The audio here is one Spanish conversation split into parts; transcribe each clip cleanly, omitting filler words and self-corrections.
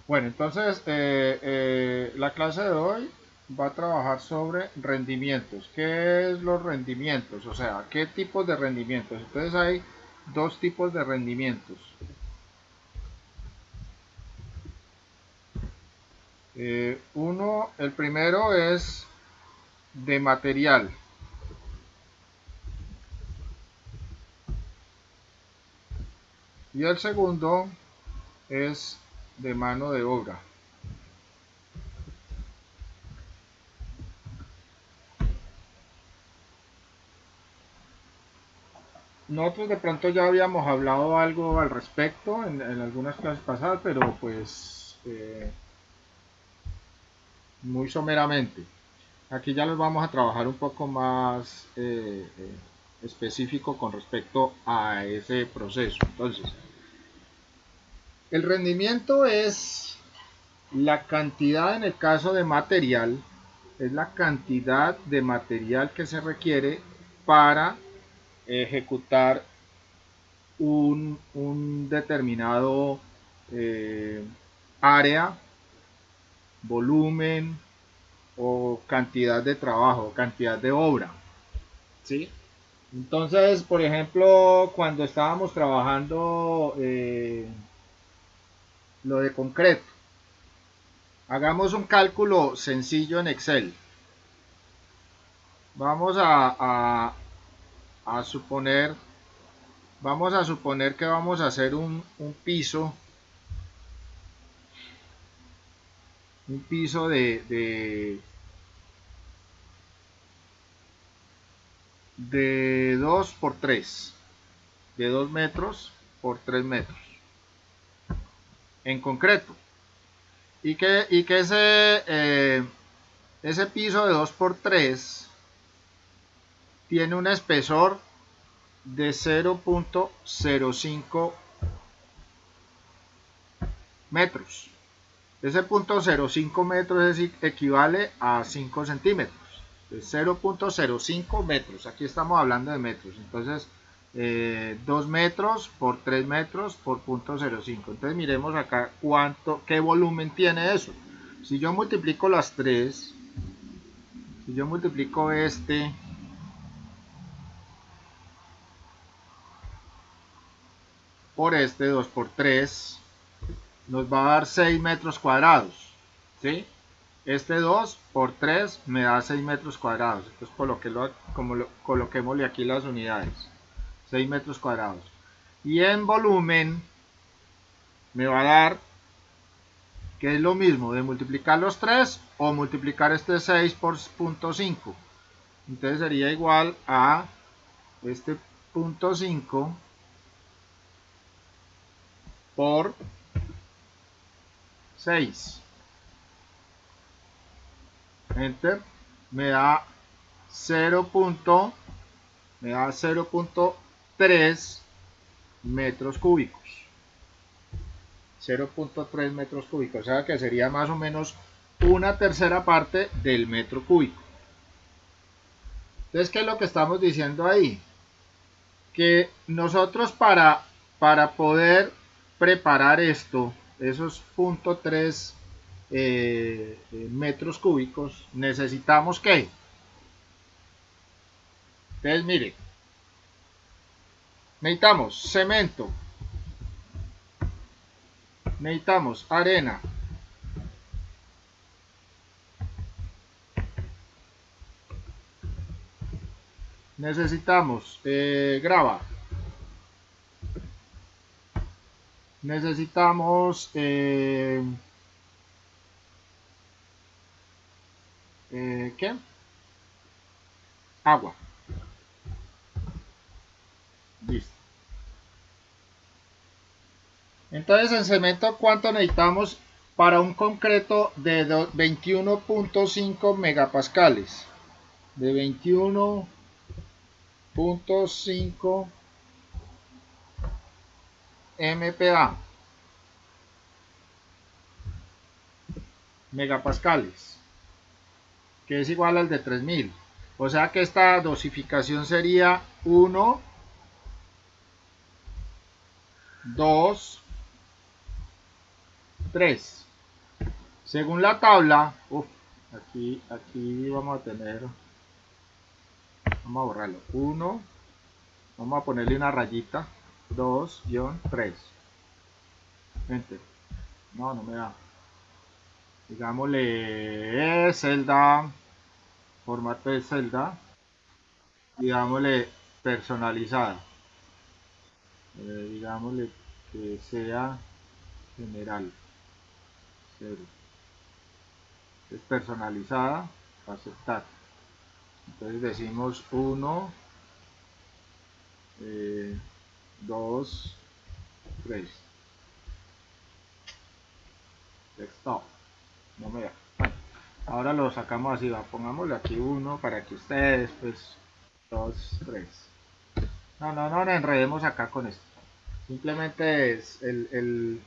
Bueno, entonces la clase de hoy va a trabajar sobre rendimientos. ¿Qué es los rendimientos? O sea, ¿qué tipos de rendimientos? Entonces hay dos tipos de rendimientos. El primero es de material y el segundo es de mano de obra. Nosotros de pronto ya habíamos hablado algo al respecto en algunas clases pasadas, pero pues muy someramente. Aquí ya los vamos a trabajar un poco más específico con respecto a ese proceso. Entonces, el rendimiento es la cantidad en el caso de material, es la cantidad de material que se requiere para ejecutar un determinado eh, área, volumen o cantidad de trabajo, cantidad de obra. ¿Sí? Entonces, por ejemplo, cuando estábamos trabajando lo de concreto, hagamos un cálculo sencillo en Excel. Vamos a suponer, vamos a suponer que vamos a hacer un piso de 2 por 3, de 2 metros por 3 metros, en concreto. Y que ese piso de 2 por 3 tiene un espesor de 0.05 metros. Ese punto 0.5 metros equivale a 5 centímetros. 0.05 metros. Aquí estamos hablando de metros. Entonces, 2 metros por 3 metros por punto 0.5. Entonces, miremos acá qué volumen tiene eso. Si yo multiplico las 3, si yo multiplico este por este 2 por 3, nos va a dar 6 metros cuadrados. ¿Sí? Este 2 por 3 me da 6 metros cuadrados. Entonces coloquémosle aquí las unidades. 6 metros cuadrados. Y en volumen me va a dar, que es lo mismo, de multiplicar los 3 o multiplicar este 6 por punto 5. Entonces sería igual a este punto 5 por 6. Enter. Me da 0. Me da 0.3 metros cúbicos. 0.3 metros cúbicos, o sea que sería más o menos una tercera parte del metro cúbico. Entonces, ¿qué es lo que estamos diciendo ahí? Que nosotros para poder preparar esto, esos 0.3 metros cúbicos, necesitamos ¿qué? Entonces, mire, necesitamos cemento, necesitamos arena, necesitamos grava, necesitamos ¿qué? Agua. Listo. Entonces, en cemento, ¿cuánto necesitamos para un concreto de 21.5 megapascales? De 21.5 MPa, megapascales, que es igual al de 3000. O sea que esta dosificación sería 1, 2, 3. Según la tabla, aquí vamos a tener, vamos a borrarlo, 1, vamos a ponerle una rayita, 2-3, enter, no me da, digámosle celda, formato de celda, digámosle personalizada, digámosle que sea general, 0, es personalizada, aceptar. Entonces decimos 1, 2, 3. Stop. No me da. Bueno, ahora lo sacamos así. Pongámosle aquí 1 para que ustedes, pues, 2, 3. No enredemos acá con esto. Simplemente es el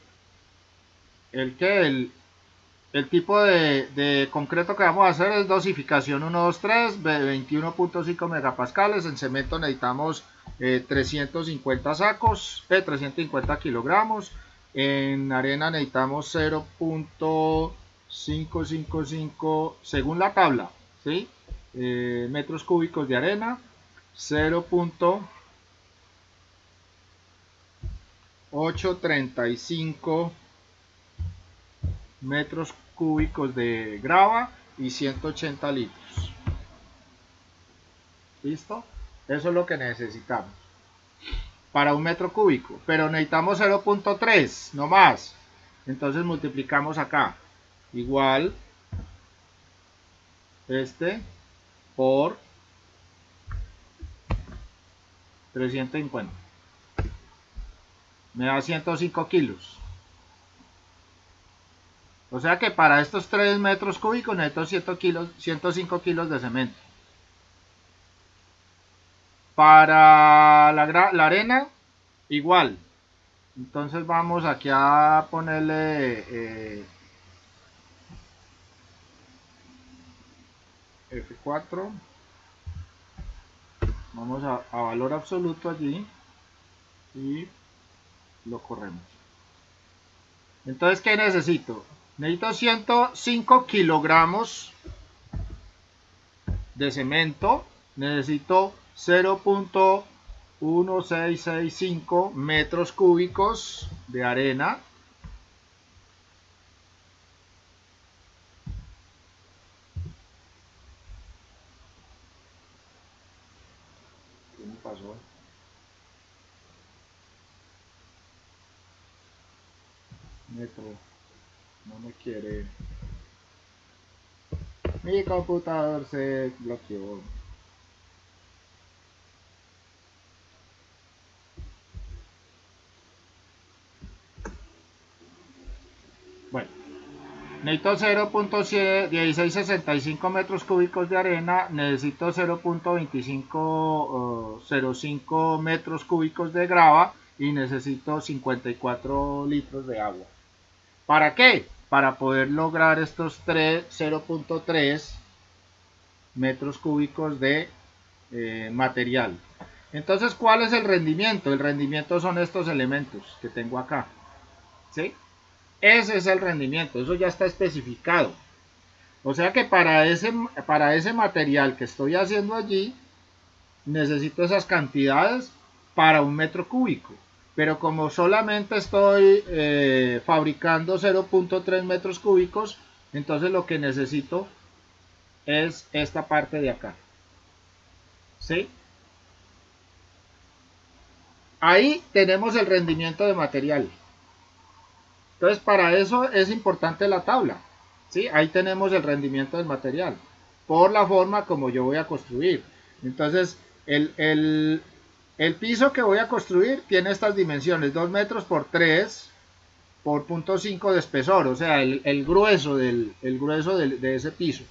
tipo de concreto que vamos a hacer es dosificación 123, 21.5 megapascales. En cemento necesitamos 350 sacos, 350 kilogramos. En arena necesitamos 0.555 según la tabla, ¿sí? Metros cúbicos de arena, 0.835 metros cúbicos de grava y 180 litros. ¿Listo? Eso es lo que necesitamos para un metro cúbico, pero necesitamos 0.3 no más. Entonces multiplicamos acá, igual por 350, me da 105 kilos. O sea que para estos 3 metros cúbicos necesito 105 kilos de cemento. Para la arena, igual. Entonces vamos aquí a ponerle F4. Vamos a valor absoluto allí y lo corremos. Entonces, ¿qué necesito? Necesito 105 kilogramos de cemento. Necesito 0.1665 metros cúbicos de arena. ¿Qué me pasó? Metro. No me quiere. Mi computador se bloqueó. Bueno, necesito 0.1665 metros cúbicos de arena, necesito 0.2505 metros cúbicos de grava y necesito 54 litros de agua. ¿Para qué? Para poder lograr estos 0.3 metros cúbicos de material. Entonces, ¿cuál es el rendimiento? El rendimiento son estos elementos que tengo acá, ¿sí? Ese es el rendimiento, eso ya está especificado. O sea que para ese material que estoy haciendo allí, necesito esas cantidades para un metro cúbico. Pero como solamente estoy fabricando 0.3 metros cúbicos, entonces lo que necesito es esta parte de acá. ¿Sí? Ahí tenemos el rendimiento de material. Entonces, para eso es importante la tabla. ¿Sí? Ahí tenemos el rendimiento del material, por la forma como yo voy a construir. Entonces, el piso que voy a construir tiene estas dimensiones, 2 metros por 3 por 0.5 de espesor, o sea, el grueso de ese piso.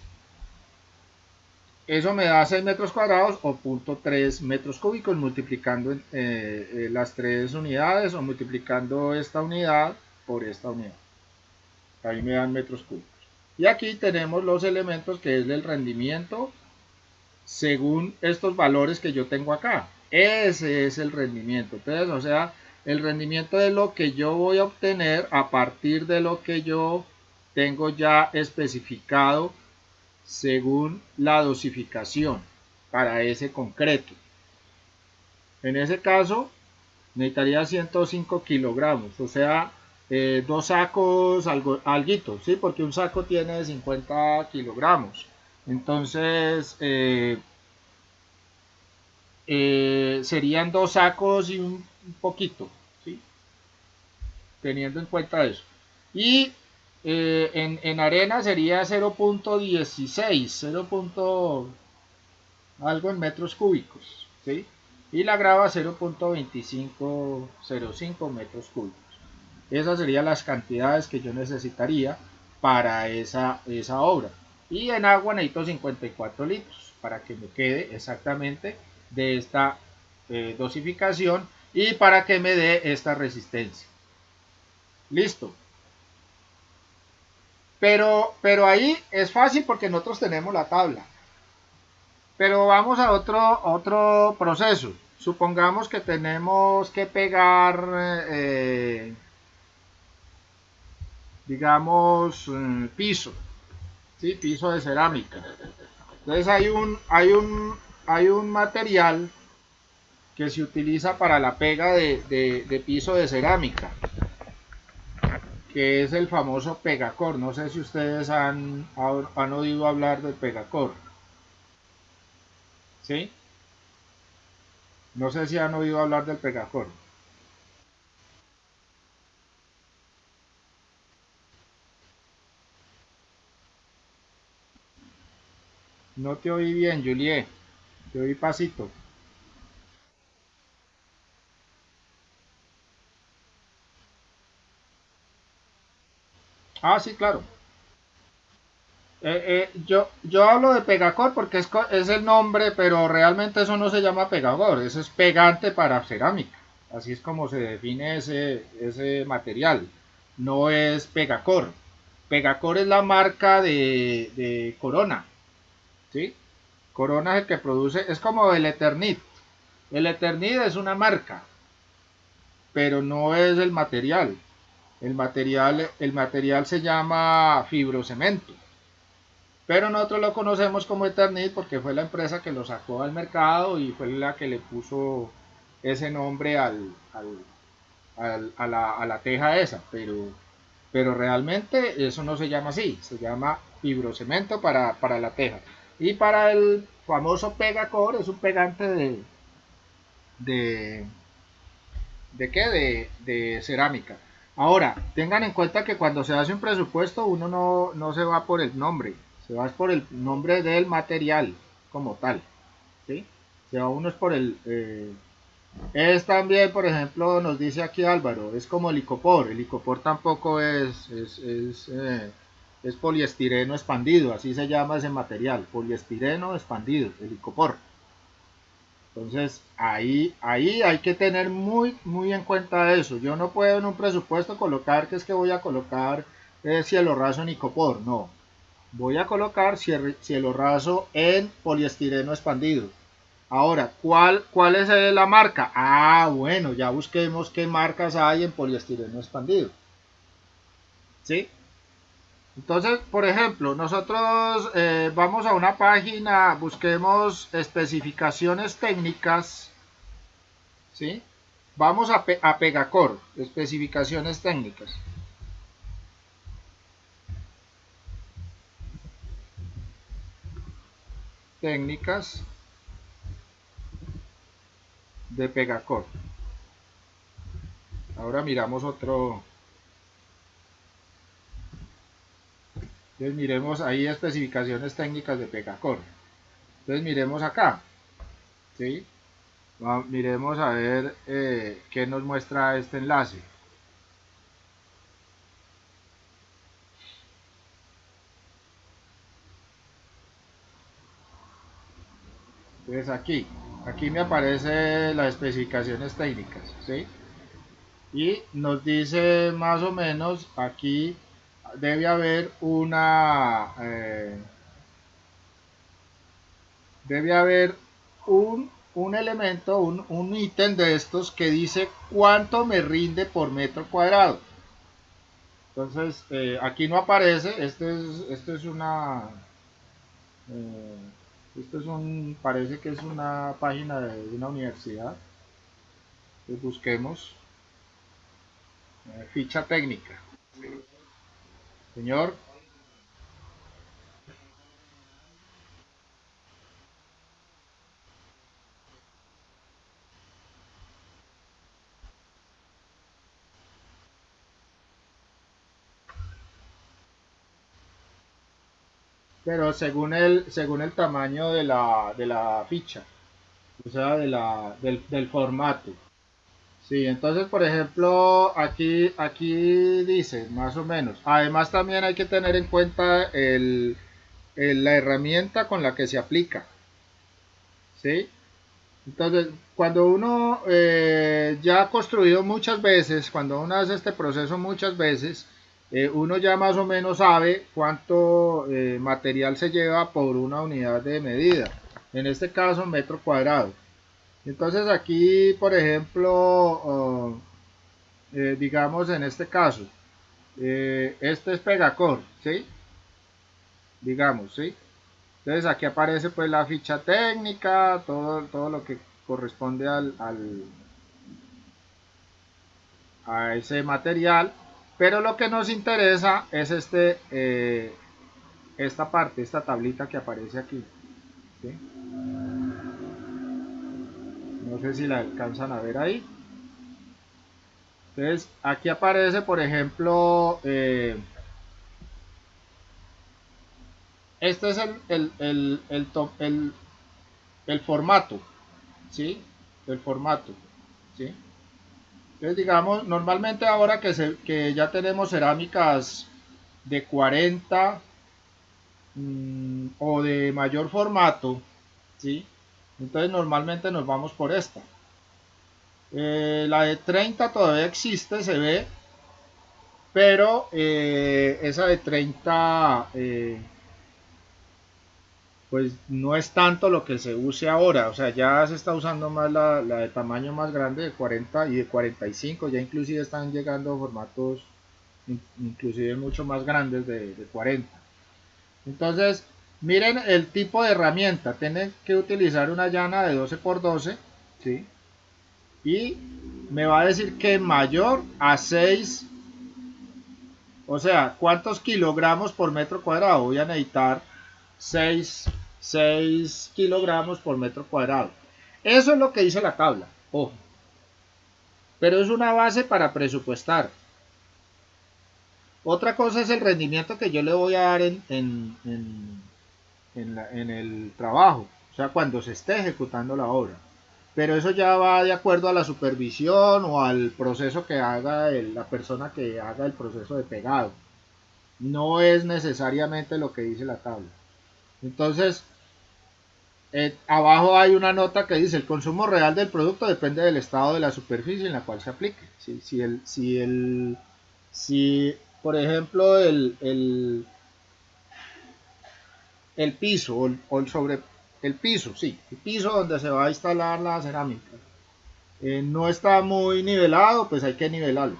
Eso me da 6 metros cuadrados o 0.3 metros cúbicos multiplicando las 3 unidades o multiplicando esta unidad por esta unidad. Ahí me dan metros cúbicos. Y aquí tenemos los elementos que es el rendimiento según estos valores que yo tengo acá. Ese es el rendimiento. Entonces, o sea, el rendimiento es lo que yo voy a obtener a partir de lo que yo tengo ya especificado según la dosificación para ese concreto. En ese caso necesitaría 105 kilogramos, o sea, dos sacos, alguito, ¿sí? Porque un saco tiene 50 kilogramos. Entonces, serían dos sacos y un poquito, ¿sí? Teniendo en cuenta eso. Y en arena sería 0.16, 0. Algo en metros cúbicos, ¿sí? Y la grava 0.2505 metros cúbicos. Esas serían las cantidades que yo necesitaría para esa obra. Y en agua necesito 54 litros para que me quede exactamente de esta dosificación y para que me dé esta resistencia. Listo. Pero ahí es fácil porque nosotros tenemos la tabla. Pero vamos a otro proceso. Supongamos que tenemos que pegar, digamos, piso, ¿sí? Piso de cerámica. Entonces hay un material que se utiliza para la pega de piso de cerámica, que es el famoso Pegacor. No sé si ustedes han oído hablar del Pegacor, ¿sí? No sé si han oído hablar del Pegacor. No te oí bien, Juliet. Te oí pasito. Ah, sí, claro. Yo hablo de Pegacor porque es el nombre, pero realmente eso no se llama Pegacor, eso es pegante para cerámica. Así es como se define ese material. No es Pegacor. Pegacor es la marca de Corona, ¿sí? Corona es el que produce, es como el Eternit. El Eternit es una marca, pero no es el material. El material se llama fibrocemento. Pero nosotros lo conocemos como Eternit porque fue la empresa que lo sacó al mercado y fue la que le puso ese nombre a la teja esa. Pero realmente eso no se llama así, se llama fibrocemento para la teja. Y para el famoso Pegacor es un pegante de, ¿de qué? De cerámica. Ahora, tengan en cuenta que cuando se hace un presupuesto uno no se va por el nombre, se va por el nombre del material como tal, ¿sí? Se va uno es por es también, por ejemplo, nos dice aquí Álvaro, es como el icopor tampoco es poliestireno expandido, así se llama ese material, poliestireno expandido, el icopor. Entonces, ahí hay que tener muy, muy en cuenta eso. Yo no puedo en un presupuesto colocar que es que voy a colocar cielo raso en icopor. No. Voy a colocar cielo raso en poliestireno expandido. Ahora, ¿cuál es la marca? Ah, bueno, ya busquemos qué marcas hay en poliestireno expandido. ¿Sí? Entonces, por ejemplo, nosotros vamos a una página, busquemos especificaciones técnicas, ¿sí? Vamos a Pegacor, especificaciones técnicas. Técnicas de Pegacor. Ahora miramos otro. Entonces miremos ahí especificaciones técnicas de Pegacor. Entonces miremos acá. ¿Sí? Miremos a ver qué nos muestra este enlace. Entonces aquí me aparece las especificaciones técnicas. ¿Sí? Y nos dice más o menos aquí debe haber debe haber un elemento, un ítem de estos que dice cuánto me rinde por metro cuadrado. Entonces, aquí no aparece, esto es una, eh, parece que es una página de una universidad. Entonces busquemos ficha técnica. Señor, pero según el tamaño de la ficha, o sea, del formato. Sí, entonces, por ejemplo, aquí dice, más o menos. Además, también hay que tener en cuenta la herramienta con la que se aplica, ¿sí? Entonces, cuando uno ya ha construido muchas veces, cuando uno hace este proceso muchas veces, uno ya más o menos sabe cuánto material se lleva por una unidad de medida. En este caso, metro cuadrado. Entonces, aquí, por ejemplo, digamos en este caso, este es Pegacor, ¿sí? Digamos, ¿sí? Entonces aquí aparece pues la ficha técnica, todo lo que corresponde a ese material, pero lo que nos interesa es esta parte, esta tablita que aparece aquí, ¿sí? No sé si la alcanzan a ver ahí. Entonces aquí aparece, por ejemplo, este es el formato, ¿sí? El formato, ¿sí? Entonces, digamos, normalmente ahora que ya tenemos cerámicas de 40 o de mayor formato, ¿sí? Entonces, normalmente nos vamos por esta. La de 30 todavía existe, se ve, pero esa de 30 pues no es tanto lo que se use ahora, o sea, ya se está usando más la de tamaño más grande de 40 y de 45, ya inclusive están llegando formatos inclusive mucho más grandes de 40. Entonces, miren el tipo de herramienta, tienen que utilizar una llana de 12 por 12, ¿sí? Y me va a decir que mayor a 6, o sea, ¿cuántos kilogramos por metro cuadrado? Voy a necesitar 6 kilogramos por metro cuadrado. Eso es lo que dice la tabla, ojo. Pero es una base para presupuestar. Otra cosa es el rendimiento que yo le voy a dar en el trabajo, o sea, cuando se esté ejecutando la obra. Pero eso ya va de acuerdo a la supervisión o al proceso que haga la persona que haga el proceso de pegado. No es necesariamente lo que dice la tabla. Entonces, abajo hay una nota que dice el consumo real del producto depende del estado de la superficie en la cual se aplique. Si por ejemplo, el piso el piso, sí, el piso donde se va a instalar la cerámica no está muy nivelado, pues hay que nivelarlo.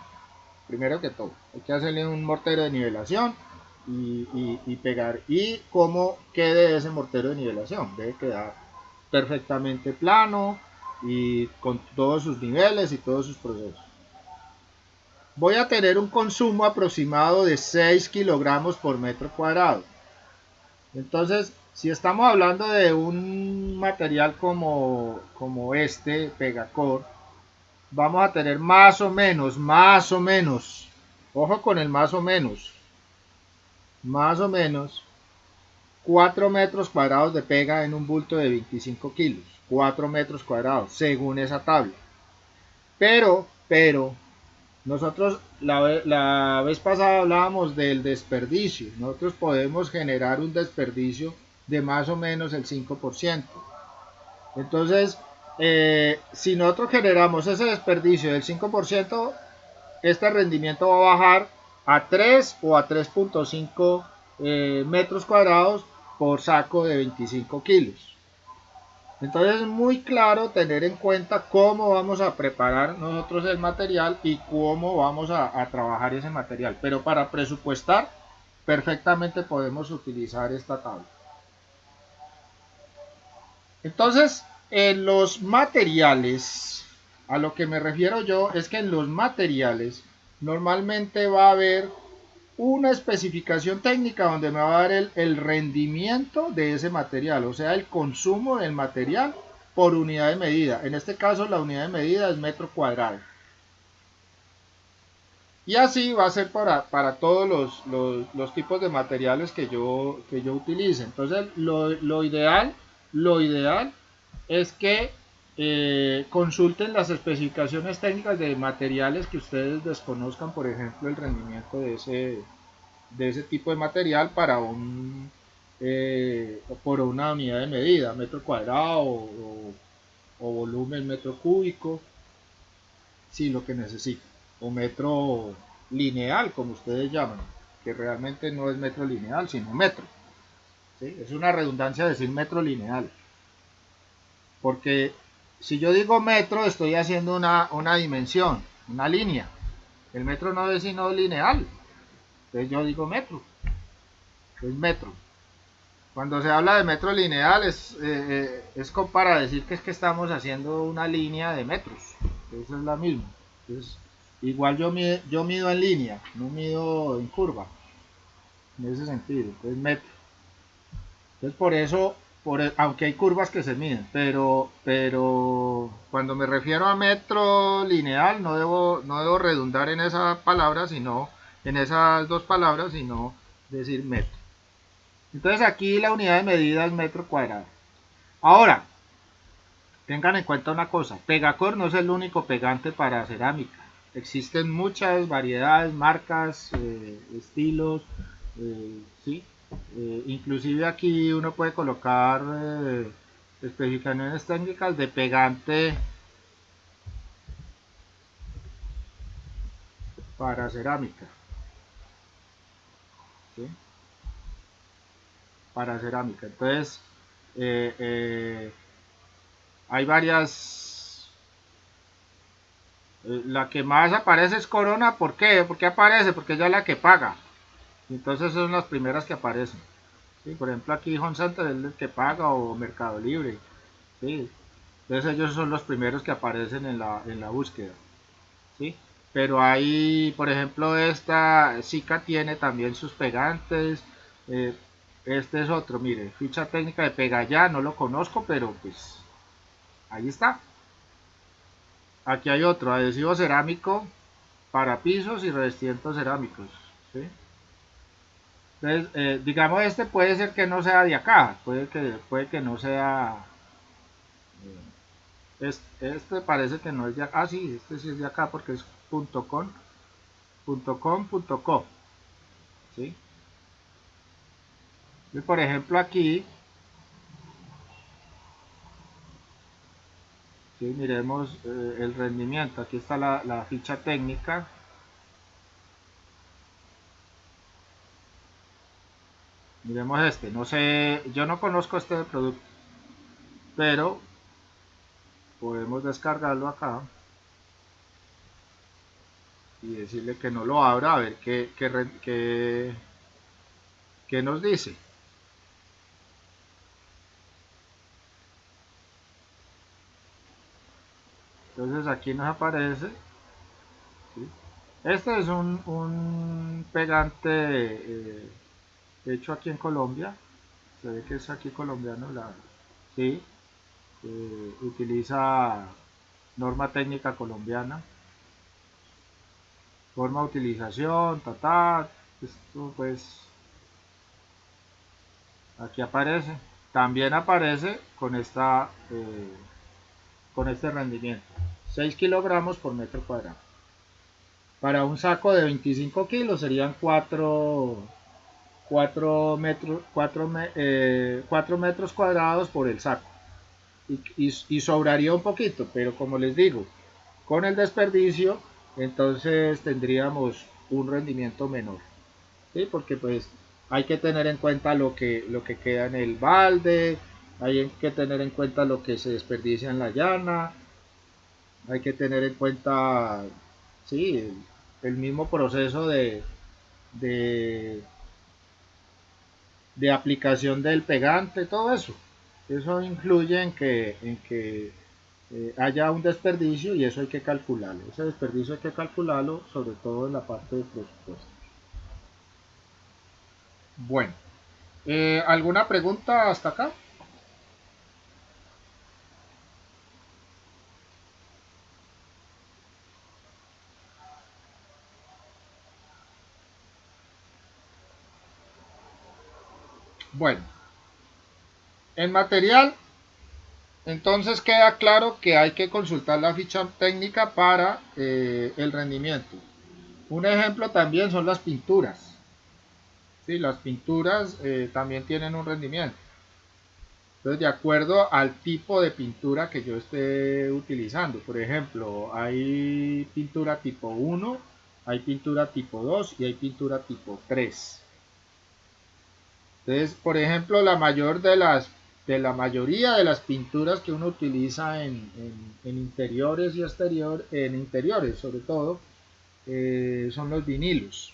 Primero que todo, hay que hacerle un mortero de nivelación y pegar. Y cómo quede ese mortero de nivelación, debe quedar perfectamente plano y con todos sus niveles y todos sus procesos. Voy a tener un consumo aproximado de 6 kilogramos por metro cuadrado. Entonces, si estamos hablando de un material como este, Pegacor, vamos a tener más o menos, ojo con el más o menos 4 metros cuadrados de pega en un bulto de 25 kilos, 4 metros cuadrados, según esa tabla. Pero, nosotros la vez pasada hablábamos del desperdicio. Nosotros podemos generar un desperdicio de más o menos el 5%. Entonces, si nosotros generamos ese desperdicio del 5%, este rendimiento va a bajar a 3 o a 3.5 metros cuadrados por saco de 25 kilos. Entonces es muy claro tener en cuenta cómo vamos a preparar nosotros el material y cómo vamos a trabajar ese material. Pero para presupuestar, perfectamente podemos utilizar esta tabla. Entonces, en los materiales, a lo que me refiero yo es que en los materiales normalmente va a haber una especificación técnica donde me va a dar el rendimiento de ese material, o sea, el consumo del material por unidad de medida. En este caso, la unidad de medida es metro cuadrado. Y así va a ser para todos los tipos de materiales que yo utilice. Entonces, lo ideal es que consulten las especificaciones técnicas de materiales que ustedes desconozcan, por ejemplo, el rendimiento de ese tipo de material por una unidad de medida, metro cuadrado o volumen metro cúbico, si lo que necesiten, o metro lineal, como ustedes llaman, que realmente no es metro lineal, sino metro. ¿Sí? Es una redundancia decir metro lineal, porque si yo digo metro, estoy haciendo una dimensión, una línea. El metro no es sino lineal, entonces yo digo metro, es metro. Cuando se habla de metro lineal es como para decir que es que estamos haciendo una línea de metros. Eso es la misma. Entonces, igual yo mido en línea, no mido en curva, en ese sentido. Entonces metro. Entonces por eso, aunque hay curvas que se miden, pero cuando me refiero a metro lineal no debo redundar en esa palabra, sino en esas dos palabras, sino decir metro. Entonces aquí la unidad de medida es metro cuadrado. Ahora, tengan en cuenta una cosa, Pegacor no es el único pegante para cerámica. Existen muchas variedades, marcas, estilos, ¿sí? Inclusive aquí uno puede colocar especificaciones técnicas de pegante para cerámica, ¿sí? Para cerámica. Entonces, hay varias. La que más aparece es Corona. ¿Por qué? ¿Por qué aparece? Porque ella es la que paga. Entonces son las primeras que aparecen. ¿Sí? Por ejemplo, aquí Home Center es el que paga o Mercado Libre. ¿Sí? Entonces ellos son los primeros que aparecen en la búsqueda. ¿Sí? Pero hay, por ejemplo, esta Zika tiene también sus pegantes. eh, este es otro, mire, ficha técnica de Pegaya, no lo conozco, pero pues ahí está. Aquí hay otro, adhesivo cerámico para pisos y revestimientos cerámicos. ¿Sí? Entonces, digamos, este puede ser que no sea de acá, puede que no sea. Este parece que no es de acá. Ah, sí, este sí es de acá porque es .com.co. ¿Sí? Y por ejemplo, aquí, ¿sí? Miremos el rendimiento. Aquí está la ficha técnica. Miremos este. No sé, yo no conozco este producto, pero podemos descargarlo acá y decirle que no lo abra a ver qué nos dice. Entonces aquí nos aparece, ¿sí? Este es un pegante hecho aquí en Colombia. Se ve que es aquí colombiano, sí. Utiliza norma técnica colombiana, forma de utilización, esto pues aquí aparece. También aparece con este rendimiento, 6 kilogramos por metro cuadrado. Para un saco de 25 kilos serían 4 metros cuadrados por el saco. Y sobraría un poquito, pero como les digo, con el desperdicio, entonces tendríamos un rendimiento menor. ¿Sí? Porque pues hay que tener en cuenta lo que queda en el balde, Hay que tener en cuenta lo que se desperdicia en la llana, hay que tener en cuenta, sí, el mismo proceso de, de aplicación del pegante, todo eso. Eso influye en que haya un desperdicio y eso hay que calcularlo. Ese desperdicio hay que calcularlo sobre todo en la parte de presupuesto. Bueno, ¿alguna pregunta hasta acá? Bueno, en material, entonces queda claro que hay que consultar la ficha técnica para el rendimiento. Un ejemplo también son las pinturas. Sí, las pinturas también tienen un rendimiento. Entonces, de acuerdo al tipo de pintura que yo esté utilizando, por ejemplo, hay pintura tipo 1, hay pintura tipo 2 y hay pintura tipo 3. Entonces, por ejemplo, la mayoría de las pinturas que uno utiliza en interiores y en interiores sobre todo, son los vinilos.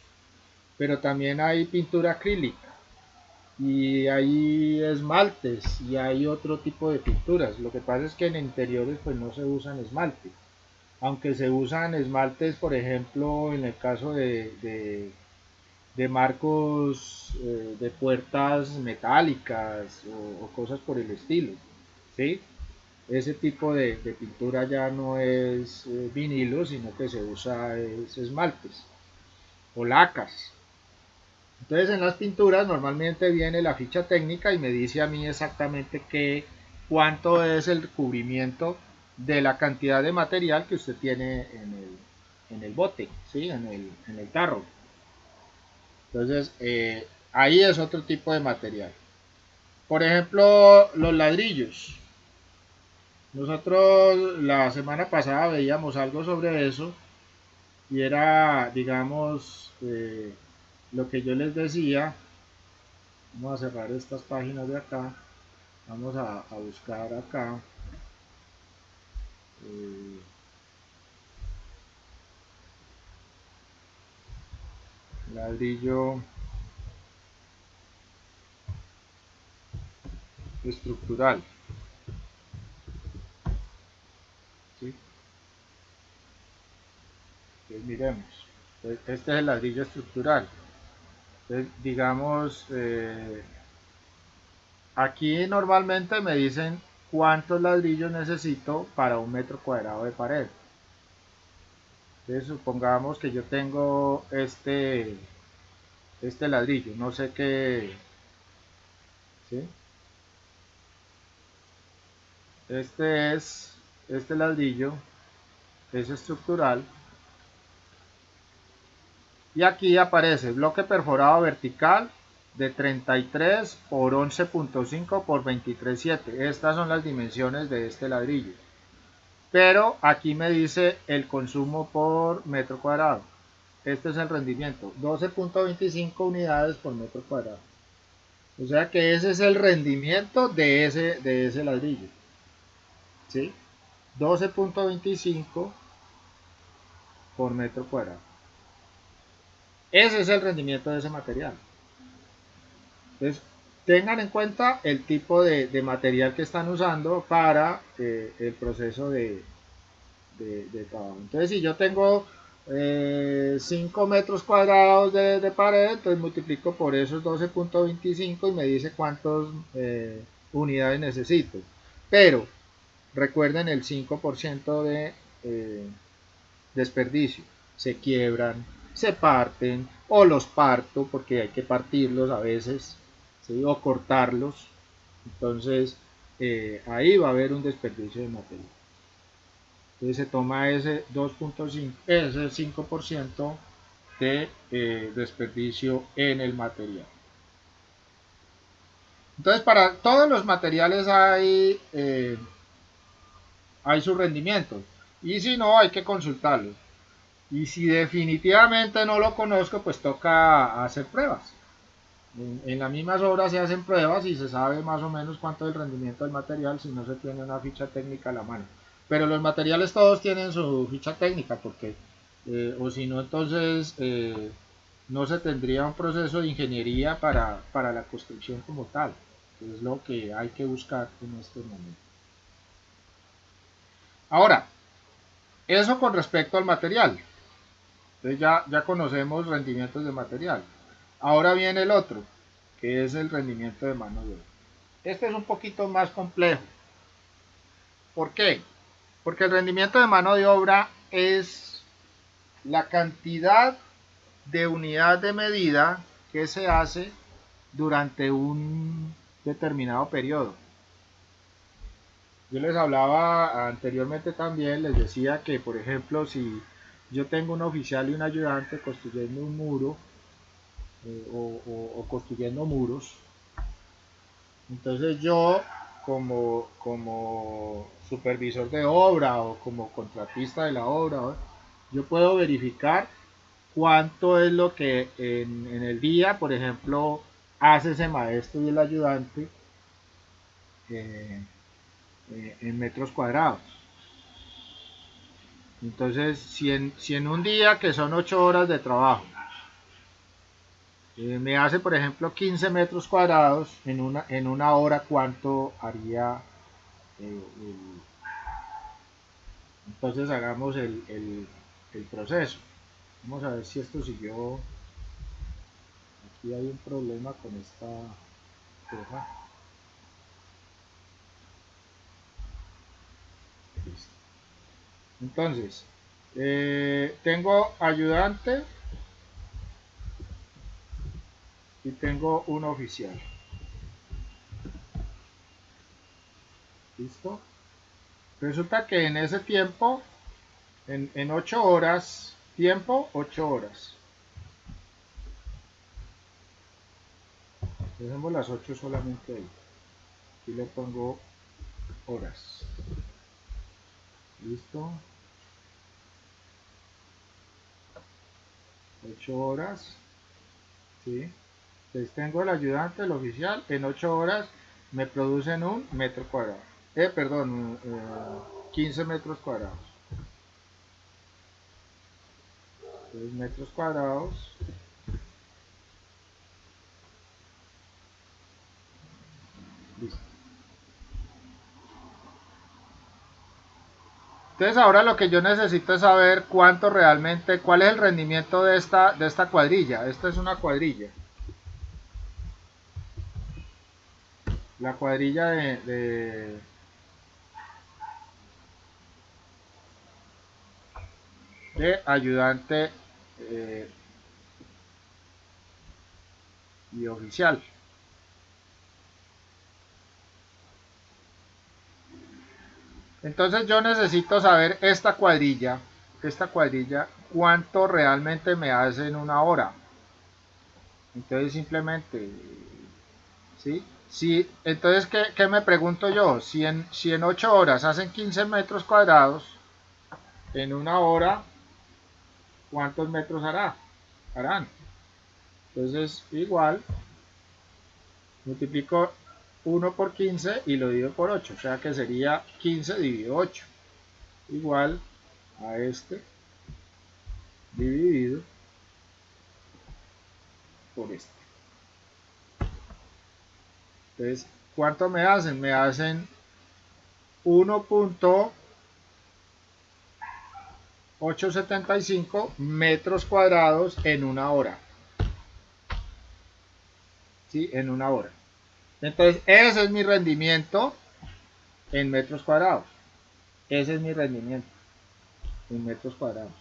Pero también hay pintura acrílica y hay esmaltes y hay otro tipo de pinturas. Lo que pasa es que en interiores pues no se usan esmalte, aunque se usan esmaltes, por ejemplo, en el caso de marcos de puertas metálicas o cosas por el estilo, ¿sí? Ese tipo de pintura ya no es vinilo, sino que se usa esmaltes o lacas. Entonces en las pinturas normalmente viene la ficha técnica y me dice a mí exactamente cuánto es el cubrimiento de la cantidad de material que usted tiene en el bote, ¿sí? en el tarro. Entonces ahí es otro tipo de material. Por ejemplo, los ladrillos. Nosotros la semana pasada veíamos algo sobre eso y era, digamos, lo que yo les decía. Vamos a cerrar estas páginas de acá. Vamos a buscar acá. eh, Ladrillo estructural. ¿Sí? Entonces, miremos. Este es el ladrillo estructural. Entonces, digamos, aquí normalmente me dicen cuántos ladrillos necesito para un metro cuadrado de pared. Entonces, supongamos que yo tengo este ladrillo, no sé qué, ¿sí? Este ladrillo es estructural y aquí aparece bloque perforado vertical de 33 por 11.5 por 23.7. Estas son las dimensiones de este ladrillo. Pero aquí me dice el consumo por metro cuadrado. Este es el rendimiento, 12.25 unidades por metro cuadrado. O sea que ese es el rendimiento de ese ladrillo. ¿Sí? 12.25 por metro cuadrado. Ese es el rendimiento de ese material. Entonces, tengan en cuenta el tipo de material que están usando para el proceso de trabajo. Entonces, si yo tengo 5 metros cuadrados de pared, entonces multiplico por esos 12.25 y me dice cuántas unidades necesito. Pero recuerden el 5% de desperdicio. Se quiebran, se parten o los parto porque hay que partirlos a veces, ¿sí? O cortarlos. Entonces ahí va a haber un desperdicio de material. Entonces se toma ese 2.5, ese 5% de desperdicio en el material. Entonces para todos los materiales hay su rendimiento y si no hay que consultarlos. Y si definitivamente no lo conozco, pues toca hacer pruebas. En las mismas obras se hacen pruebas y se sabe más o menos cuánto es el rendimiento del material si no se tiene una ficha técnica a la mano. Pero los materiales todos tienen su ficha técnica porque, o si no, entonces no se tendría un proceso de ingeniería para la construcción como tal. Es lo que hay que buscar en este momento. Ahora, eso con respecto al material. Entonces ya conocemos rendimientos de material. Ahora viene el otro, que es el rendimiento de mano de obra. Este es un poquito más complejo. ¿Por qué? Porque el rendimiento de mano de obra es la cantidad de unidad de medida que se hace durante un determinado periodo. Yo les hablaba anteriormente también, les decía que, por ejemplo, si yo tengo un oficial y un ayudante construyendo un muro o construyendo muros, entonces yo como supervisor de obra o como contratista de la obra, yo puedo verificar cuánto es lo que en el día, por ejemplo, hace ese maestro y el ayudante eh, en metros cuadrados. Entonces, si en un día que son 8 horas de trabajo, me hace, por ejemplo, 15 metros cuadrados, en una hora, ¿cuánto haría? El, entonces hagamos el proceso. Vamos a ver si esto siguió. Aquí hay un problema con esta cosa. Entonces, tengo ayudante y tengo un oficial. ¿Listo? Resulta que en ese tiempo, en 8 horas, tiempo 8 horas. Dejemos las 8 solamente ahí. Aquí le pongo horas. ¿Listo? 8 horas. ¿Sí? Entonces tengo el ayudante, el oficial, en 8 horas me producen un metro cuadrado. Perdón, 15 metros cuadrados. Entonces, metros cuadrados. Listo. Entonces ahora lo que yo necesito es saber cuánto realmente, cuál es el rendimiento de esta cuadrilla. Esta es una cuadrilla. La cuadrilla de ayudante y oficial. Entonces yo necesito saber esta cuadrilla, cuánto realmente me hace en una hora. Entonces simplemente, ¿sí? Entonces, ¿qué me pregunto yo? Si en 8 horas hacen 15 metros cuadrados, en una hora, ¿cuántos metros harán? Entonces, igual, multiplico 1 por 15 y lo divido por 8, o sea que sería 15 dividido 8, igual a este dividido por este. Entonces, ¿cuánto me hacen? Me hacen 1.875 metros cuadrados en una hora. ¿Sí? En una hora. Entonces, ese es mi rendimiento en metros cuadrados. Ese es mi rendimiento en metros cuadrados.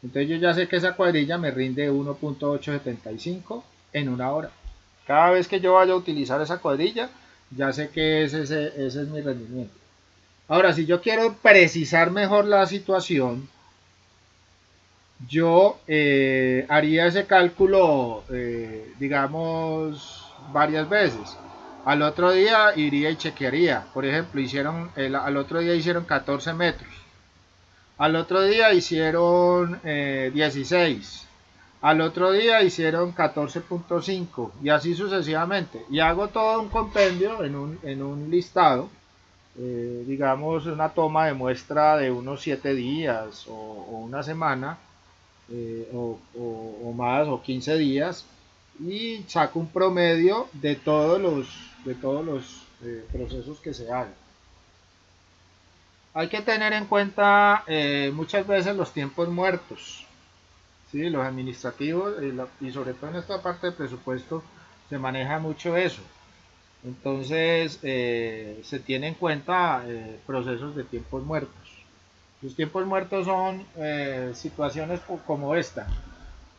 Entonces, yo ya sé que esa cuadrilla me rinde 1.875 en una hora. Cada vez que yo vaya a utilizar esa cuadrilla, ya sé que ese es mi rendimiento. Ahora, si yo quiero precisar mejor la situación, yo haría ese cálculo, digamos, varias veces. Al otro día iría y chequearía. Por ejemplo, al otro día hicieron 14 metros. Al otro día hicieron 16. Al otro día hicieron 14.5 y así sucesivamente. Y hago todo un compendio en un listado, digamos una toma de muestra de unos 7 días o una semana, o más, o 15 días, y saco un promedio de todos los procesos que se hagan. Hay que tener en cuenta muchas veces los tiempos muertos, ¿sí? Los administrativos, y sobre todo en esta parte de presupuesto se maneja mucho eso. Entonces se tiene en cuenta procesos de tiempos muertos. Los tiempos muertos son situaciones como esta.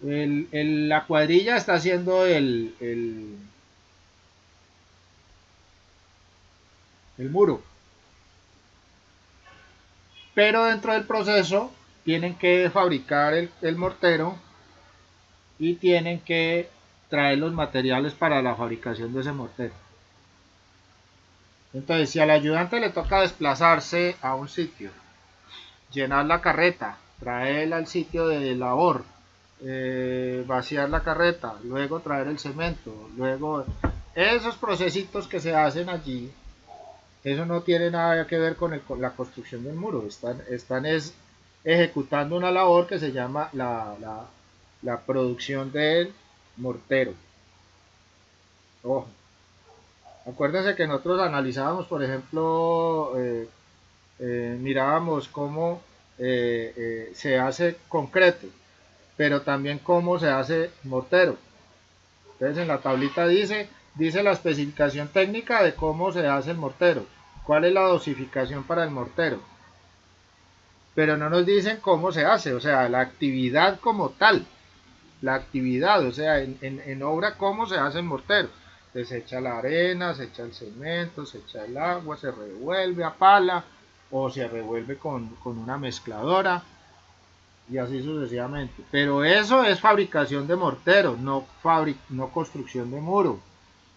La cuadrilla está haciendo el muro, pero dentro del proceso tienen que fabricar el mortero y tienen que traer los materiales para la fabricación de ese mortero. Entonces, si al ayudante le toca desplazarse a un sitio, llenar la carreta, traerla al sitio de labor, vaciar la carreta, luego traer el cemento, luego esos procesitos que se hacen allí, eso no tiene nada que ver con la construcción del muro, están ejecutando una labor que se llama la producción del mortero. Ojo, acuérdense que nosotros analizábamos, por ejemplo, mirábamos cómo se hace concreto, pero también cómo se hace mortero. Entonces en la tablita dice la especificación técnica de cómo se hace el mortero, cuál es la dosificación para el mortero, pero no nos dicen cómo se hace, o sea, la actividad como tal, la actividad, o sea, en obra cómo se hace el mortero. Entonces se echa la arena, se echa el cemento, se echa el agua, se revuelve a pala o se revuelve con una mezcladora y así sucesivamente. Pero eso es fabricación de mortero, no construcción de muro.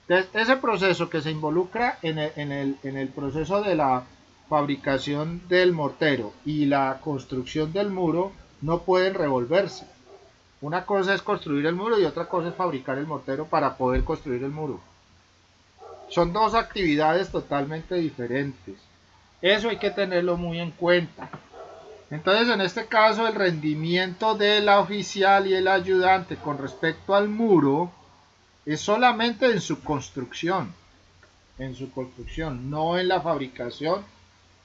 Entonces, ese proceso que se involucra en el proceso de la fabricación del mortero y la construcción del muro no pueden revolverse. Una cosa es construir el muro y otra cosa es fabricar el mortero para poder construir el muro. Son dos actividades totalmente diferentes. Eso hay que tenerlo muy en cuenta. Entonces, en este caso, el rendimiento de la oficial y el ayudante con respecto al muro es solamente en su construcción, no en la fabricación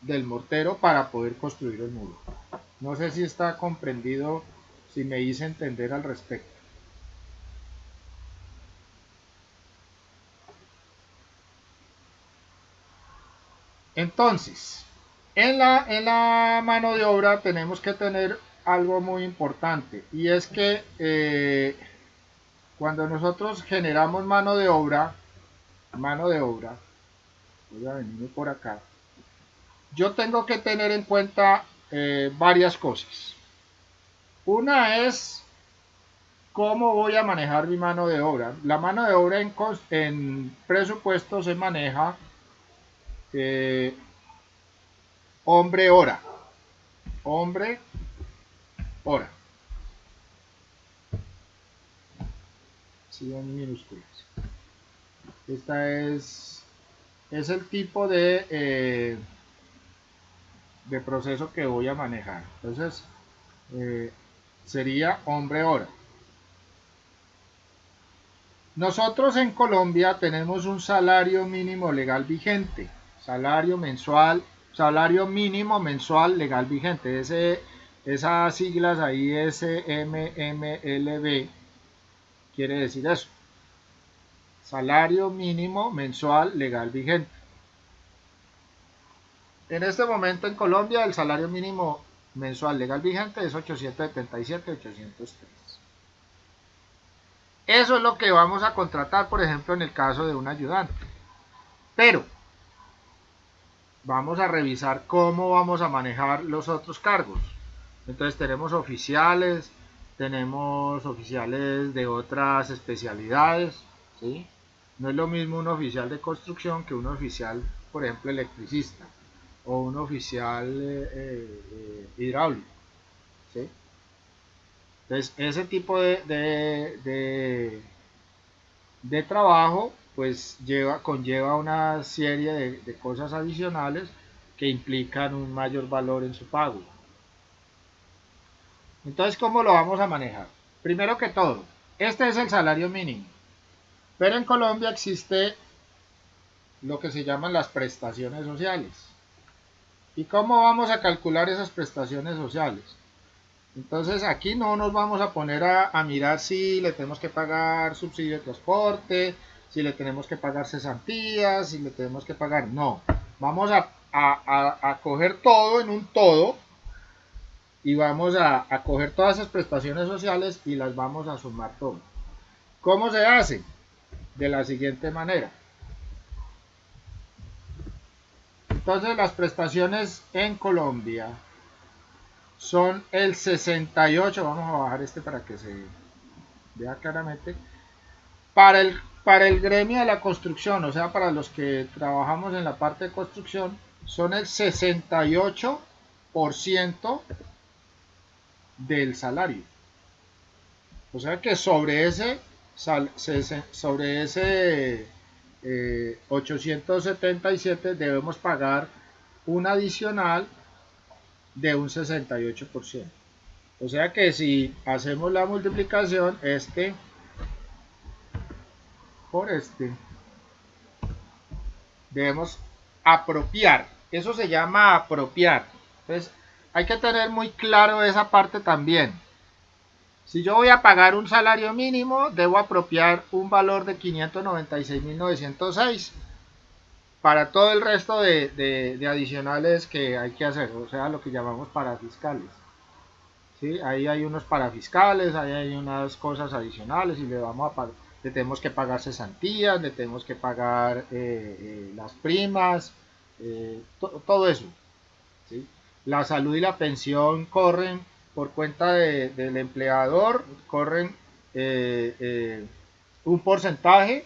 del mortero para poder construir el muro. No sé si está comprendido, si me hice entender al respecto. Entonces, en la mano de obra tenemos que tener algo muy importante y es que cuando nosotros generamos mano de obra, voy a venirme por acá, yo tengo que tener en cuenta varias cosas. Una es cómo voy a manejar mi mano de obra. La mano de obra en presupuesto se maneja eh, hombre hora, hombre hora, sí, en minúsculas. Esta es el tipo de proceso que voy a manejar. Entonces, eh, sería hombre hora. Nosotros en Colombia tenemos un salario mínimo legal vigente, salario mínimo mensual legal vigente. Esas siglas ahí, SMMLB, quiere decir eso. Salario mínimo mensual legal vigente. En este momento en Colombia el salario mínimo mensual legal vigente es 877,803. Eso es lo que vamos a contratar, por ejemplo, en el caso de un ayudante. Pero vamos a revisar cómo vamos a manejar los otros cargos. Entonces tenemos oficiales de otras especialidades, ¿sí? No es lo mismo un oficial de construcción que un oficial, por ejemplo, electricista o un oficial hidráulico, ¿sí? Entonces, ese tipo de trabajo pues conlleva una serie de cosas adicionales que implican un mayor valor en su pago. Entonces, ¿cómo lo vamos a manejar? Primero que todo, este es el salario mínimo, pero en Colombia existe lo que se llaman las prestaciones sociales. ¿Y cómo vamos a calcular esas prestaciones sociales? Entonces aquí no nos vamos a poner a mirar si le tenemos que pagar subsidio de transporte, si le tenemos que pagar cesantías, si le tenemos que pagar... No, vamos a coger todo en un todo y vamos a coger todas esas prestaciones sociales y las vamos a sumar todo. ¿Cómo se hace? De la siguiente manera. Entonces las prestaciones en Colombia son el 68, vamos a bajar este para que se vea claramente, para el gremio de la construcción, o sea, para los que trabajamos en la parte de construcción, son el 68% del salario. O sea que sobre ese 877 debemos pagar un adicional de un 68%. O sea que si hacemos la multiplicación, este por este, debemos apropiar. Eso se llama apropiar. Entonces, hay que tener muy claro esa parte también. Si yo voy a pagar un salario mínimo, debo apropiar un valor de 596.906 para todo el resto de adicionales que hay que hacer, o sea, lo que llamamos parafiscales. ¿Sí? Ahí hay unos parafiscales, ahí hay unas cosas adicionales y le tenemos que pagar cesantías, le tenemos que pagar las primas, todo eso. ¿Sí? La salud y la pensión corren por cuenta del empleador, corren eh, eh, un porcentaje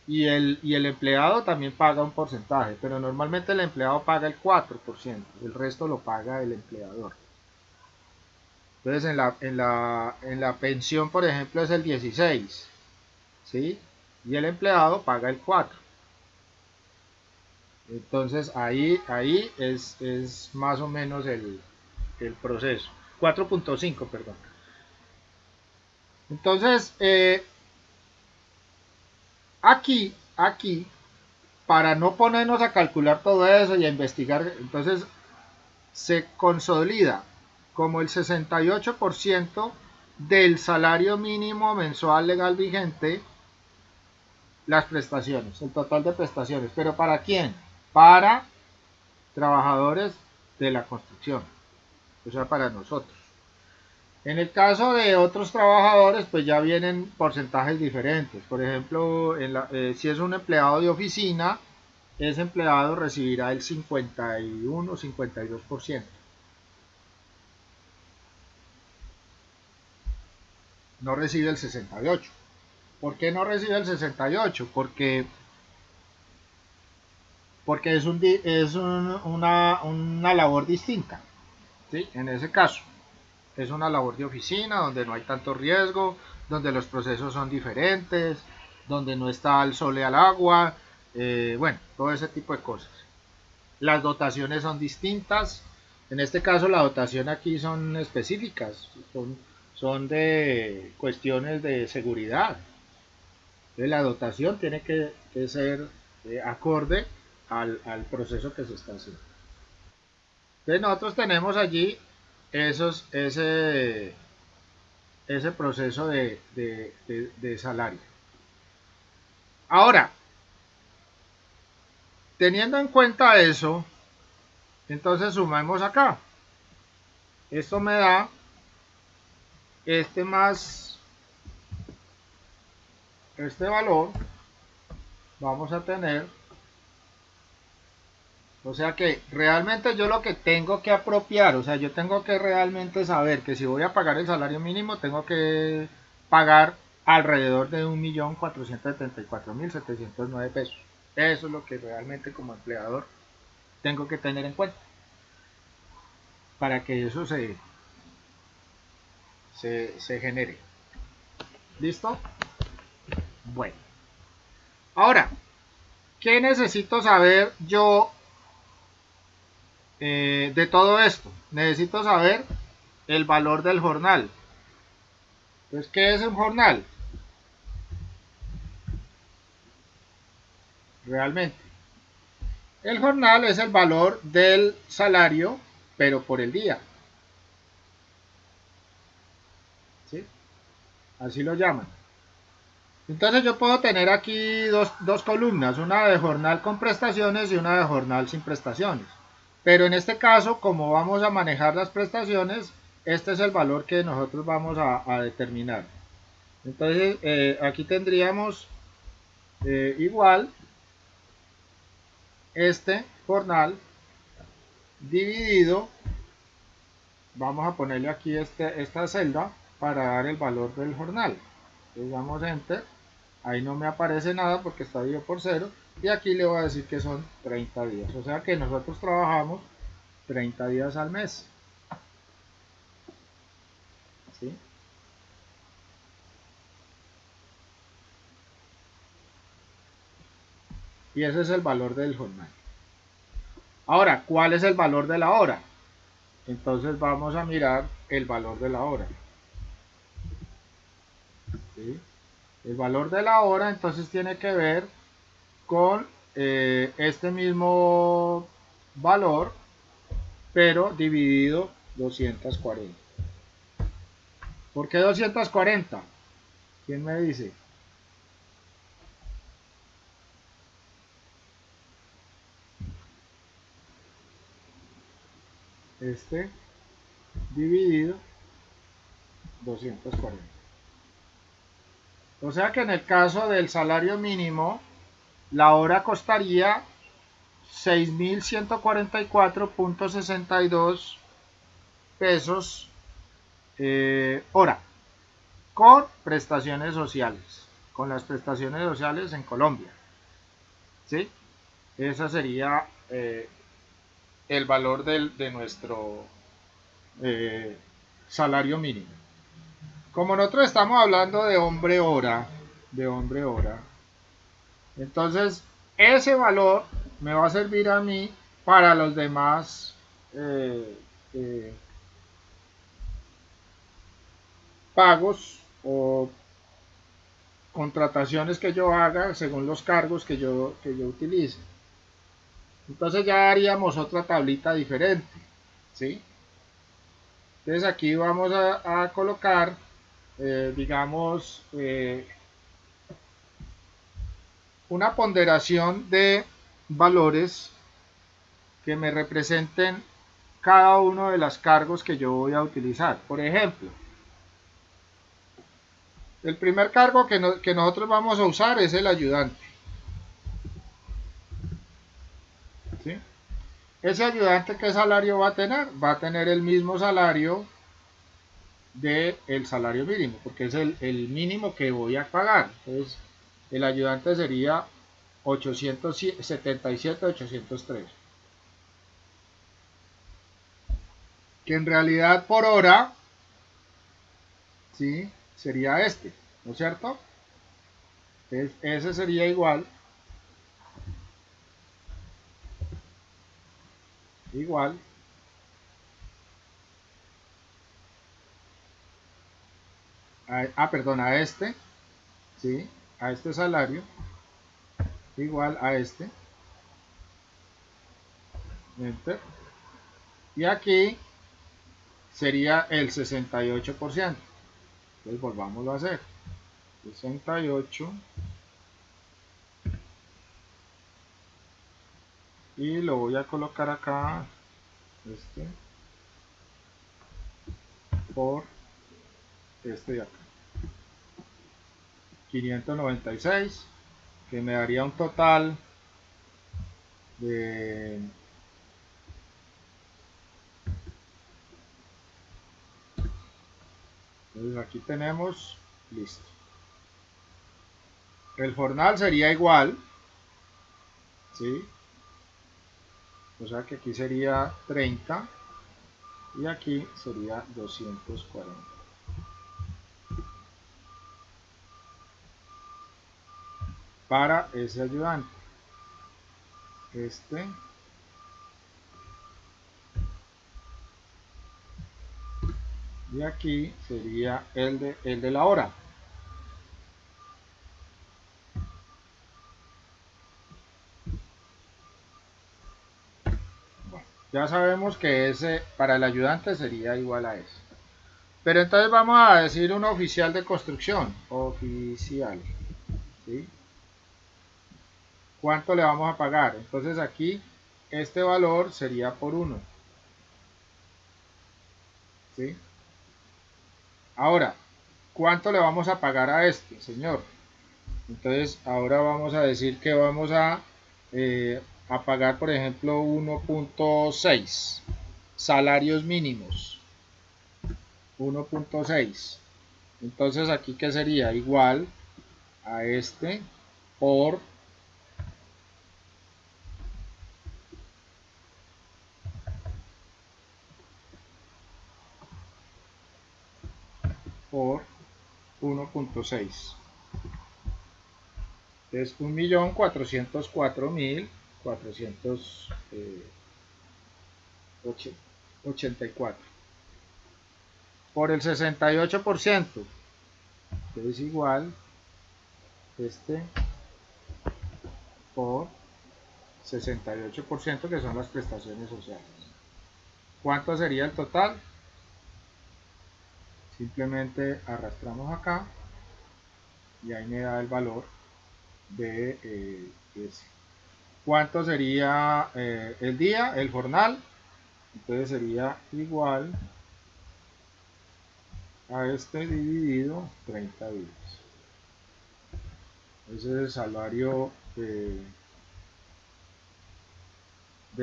y el empleado también paga un porcentaje, pero normalmente el empleado paga el 4%, el resto lo paga el empleador. Entonces en la pensión, por ejemplo, es el 16, ¿sí? Y el empleado paga el 4. Entonces ahí es más o menos el proceso. 4.5, perdón. Entonces, aquí, para no ponernos a calcular todo eso y a investigar, entonces se consolida como el 68% del salario mínimo mensual legal vigente las prestaciones, el total de prestaciones. ¿Pero para quién? Para trabajadores de la construcción, o sea, para nosotros. En el caso de otros trabajadores, pues ya vienen porcentajes diferentes. Por ejemplo, si es un empleado de oficina, ese empleado recibirá el 51 o 52%. No recibe el 68. ¿Por qué no recibe el 68? Porque una labor distinta. ¿Sí? En ese caso, es una labor de oficina donde no hay tanto riesgo, donde los procesos son diferentes, donde no está el sol y al agua, bueno, todo ese tipo de cosas. Las dotaciones son distintas. En este caso, la dotación aquí son específicas, son de cuestiones de seguridad. Entonces, la dotación tiene que ser acorde al proceso que se está haciendo. Entonces, nosotros tenemos allí ese proceso de salario. Ahora, teniendo en cuenta eso, entonces sumemos acá. Esto me da este más este valor. Vamos a tener, o sea que realmente yo lo que tengo que apropiar, o sea, yo tengo que realmente saber que si voy a pagar el salario mínimo, tengo que pagar alrededor de 1.474.709 pesos. Eso es lo que realmente como empleador tengo que tener en cuenta para que eso se genere. ¿Listo? Bueno. Ahora, ¿qué necesito saber yo de todo esto? Necesito saber el valor del jornal. Entonces, ¿qué es un jornal? Realmente. El jornal es el valor del salario, pero por el día. ¿Sí? Así lo llaman. Entonces yo puedo tener aquí dos columnas, una de jornal con prestaciones y una de jornal sin prestaciones. Pero en este caso, como vamos a manejar las prestaciones, este es el valor que nosotros vamos a determinar. Entonces aquí tendríamos igual este jornal dividido, vamos a ponerle aquí esta celda para dar el valor del jornal. Le damos enter, ahí no me aparece nada porque está dividido por 0 y aquí le voy a decir que son 30 días, o sea que nosotros trabajamos 30 días al mes. ¿Sí? Y ese es el valor del jornal. Ahora, ¿cuál es el valor de la hora? Entonces vamos a mirar el valor de la hora. ¿Sí? El valor de la hora entonces tiene que ver con este mismo valor, pero dividido 240. ¿Por qué 240? ¿Quién me dice? Este dividido 240. O sea que en el caso del salario mínimo, la hora costaría 6.144.62 pesos hora, con prestaciones sociales, con las prestaciones sociales en Colombia. ¿Sí? Ese sería el valor de nuestro salario mínimo. Como nosotros estamos hablando de hombre hora, entonces ese valor me va a servir a mí para los demás eh, pagos o contrataciones que yo haga según los cargos que yo utilice. Entonces ya haríamos otra tablita diferente, ¿sí? Entonces aquí vamos a colocar, digamos, una ponderación de valores que me representen cada uno de los cargos que yo voy a utilizar. Por ejemplo, el primer cargo que nosotros vamos a usar es el ayudante. ¿Sí? Ese ayudante, ¿qué salario va a tener? Va a tener el mismo salario del salario mínimo, porque es el mínimo que voy a pagar. Entonces, el ayudante sería 877,803. Que en realidad por hora, ¿sí? Sería este, ¿no es cierto? Entonces, ese sería igual perdón, a este, ¿sí? A este salario, igual a este, enter, y aquí sería el 68%. Entonces volvámoslo a hacer. 68 y lo voy a colocar acá este por este de acá, 596, que me daría un total de entonces aquí tenemos listo. El jornal sería igual, ¿sí? O sea que aquí sería 30 y aquí sería 240. para ese ayudante. Y aquí sería el de la hora. Bueno, ya sabemos que ese para el ayudante sería igual a eso. Pero entonces vamos a decir un oficial de construcción. Oficial. ¿Sí? ¿Cuánto le vamos a pagar? Entonces aquí este valor sería por 1. ¿Sí? Ahora, ¿cuánto le vamos a pagar a este señor? Entonces ahora vamos a decir que vamos a pagar, por ejemplo, 1.6 salarios mínimos. 1.6. Entonces aquí que sería igual a este por por 1.6. Es 1.404.484 por el 68%, que es igual por 68%, que son las prestaciones sociales. ¿Cuánto sería el total? Simplemente arrastramos acá y ahí me da el valor de ese. ¿Cuánto sería el día, el jornal? Entonces sería igual a dividido 30 días. Ese es el salario de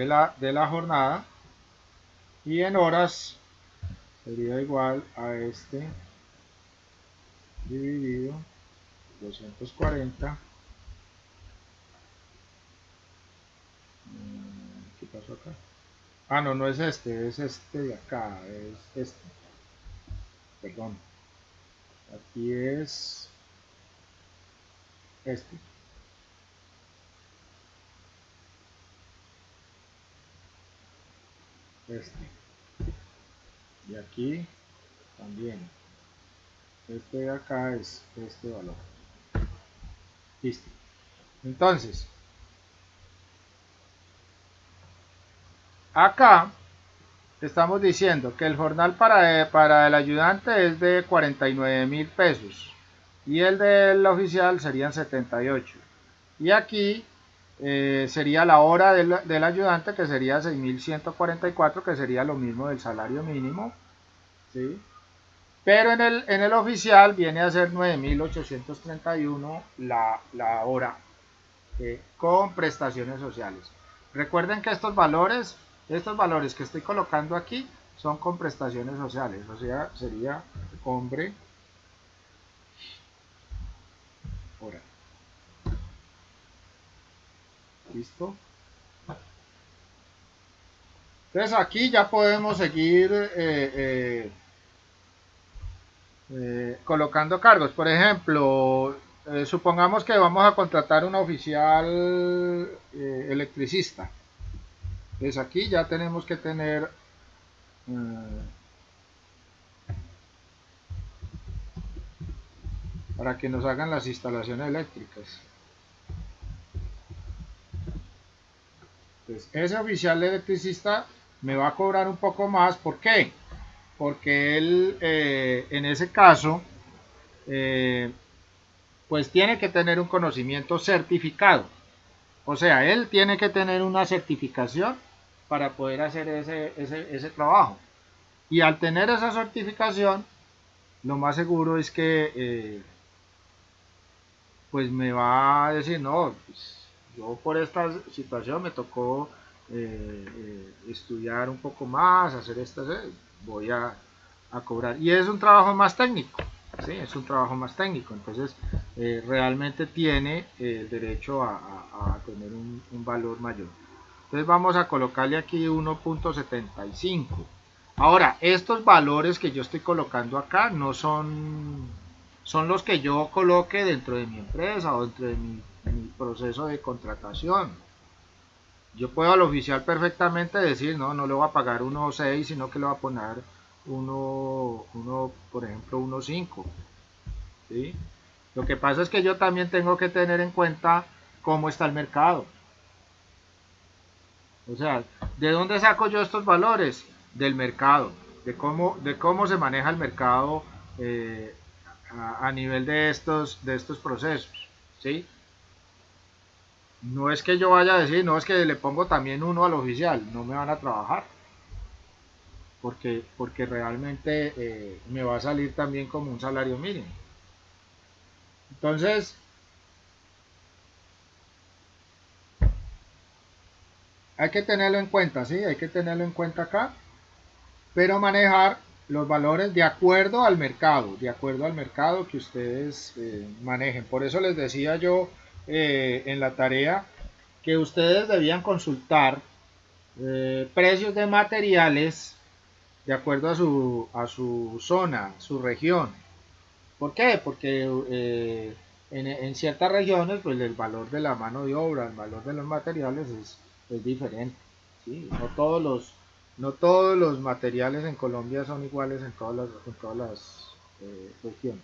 la jornada, y en horas sería igual a dividido 240. ¿Qué pasó acá? Ah, no, no es es de acá, es perdón, aquí es este. Y aquí también este de acá es este valor. Listo. Entonces acá estamos diciendo que el jornal para el ayudante es de 49.000 pesos y el del oficial serían 78. Y aquí sería la hora del ayudante, que sería 6.144, que sería lo mismo del salario mínimo, ¿sí? Pero en el oficial viene a ser 9.831 la hora, con prestaciones sociales. Recuerden que estos valores que estoy colocando aquí son con prestaciones sociales, o sea, sería hombre hora. ¿Listo? Entonces aquí ya podemos seguir colocando cargos. Por ejemplo, supongamos que vamos a contratar un oficial electricista. Entonces aquí ya tenemos que tener para que nos hagan las instalaciones eléctricas. Entonces ese oficial electricista me va a cobrar un poco más. ¿Por qué? Porque él en ese caso pues tiene que tener un conocimiento certificado. O sea, él tiene que tener una certificación para poder hacer ese trabajo. Y al tener esa certificación, lo más seguro es que pues me va a decir, no, pues, yo por esta situación me tocó estudiar un poco más, hacer estas, voy a cobrar. Y es un trabajo más técnico, ¿sí? Es un trabajo más técnico, entonces realmente tiene el derecho a tener un valor mayor. Entonces vamos a colocarle aquí 1.75. Ahora, estos valores que yo estoy colocando acá no son son los que yo coloque dentro de mi empresa o dentro de mi proceso de contratación. Yo puedo al oficial perfectamente decir, no, no le voy a pagar 1.6, sino que le voy a poner por ejemplo, 1.5. ¿Sí? Lo que pasa es que yo también tengo que tener en cuenta cómo está el mercado. O sea, ¿de dónde saco yo estos valores? Del mercado, de cómo se maneja el mercado eh, a nivel de estos procesos. ¿Sí? No es que yo vaya a decir, no es que le pongo también uno al oficial, no me van a trabajar, porque realmente me va a salir también como un salario mínimo. Entonces, hay que tenerlo en cuenta, ¿sí? Hay que tenerlo en cuenta acá, pero manejar los valores de acuerdo al mercado que ustedes manejen. Por eso les decía yo en la tarea que ustedes debían consultar precios de materiales de acuerdo a su zona, su región. ¿Por qué? Porque en ciertas regiones pues el valor de la mano de obra, el valor de los materiales es diferente. ¿Sí? No todos los materiales en Colombia son iguales en todas las regiones.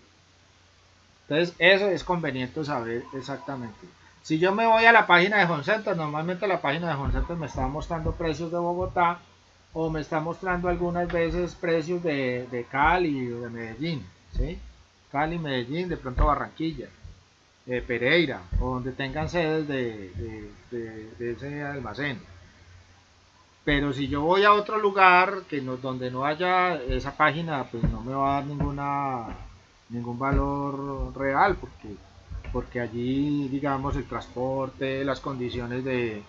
Entonces eso es conveniente saber exactamente. Si yo me voy a la página de Home Center, normalmente la página de Home Center me está mostrando precios de Bogotá o me está mostrando algunas veces precios de Cali o de Medellín, ¿sí? Cali, Medellín, de pronto Barranquilla, Pereira, o donde tengan sedes de ese almacén. Pero si yo voy a otro lugar donde no haya esa página, pues no me va a dar ningún valor real, porque allí, digamos, el transporte, las condiciones de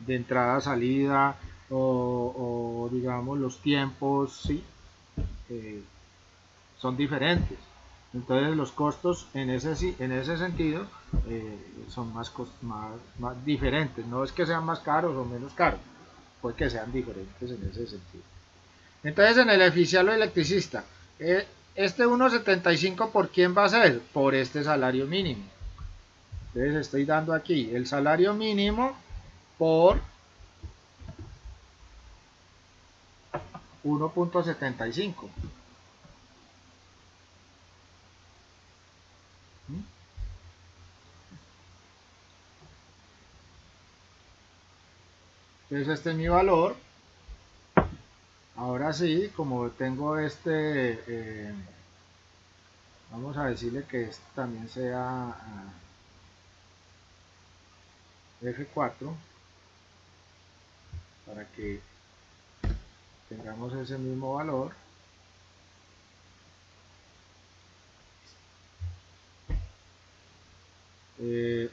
entrada, salida, digamos, los tiempos, sí, eh, son diferentes. Entonces los costos en ese sentido son más diferentes. No es que sean más caros o menos caros, puede que sean diferentes en ese sentido. Entonces en el oficial o electricista, este 1.75 ¿por quién va a ser? Por este salario mínimo. Entonces estoy dando aquí el salario mínimo por 1.75. Entonces este es mi valor. Ahora sí, como tengo vamos a decirle que este también sea F4 para que tengamos ese mismo valor. Eh,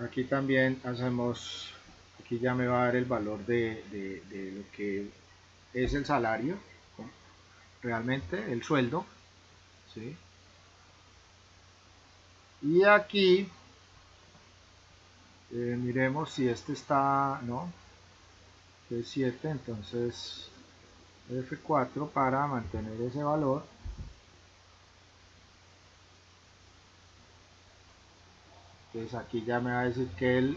Aquí también aquí ya me va a dar el valor de lo que es el salario, ¿no? Realmente el sueldo, ¿sí? Y aquí miremos si este está, no, es 7, entonces F4 para mantener ese valor. Entonces aquí ya me va a decir que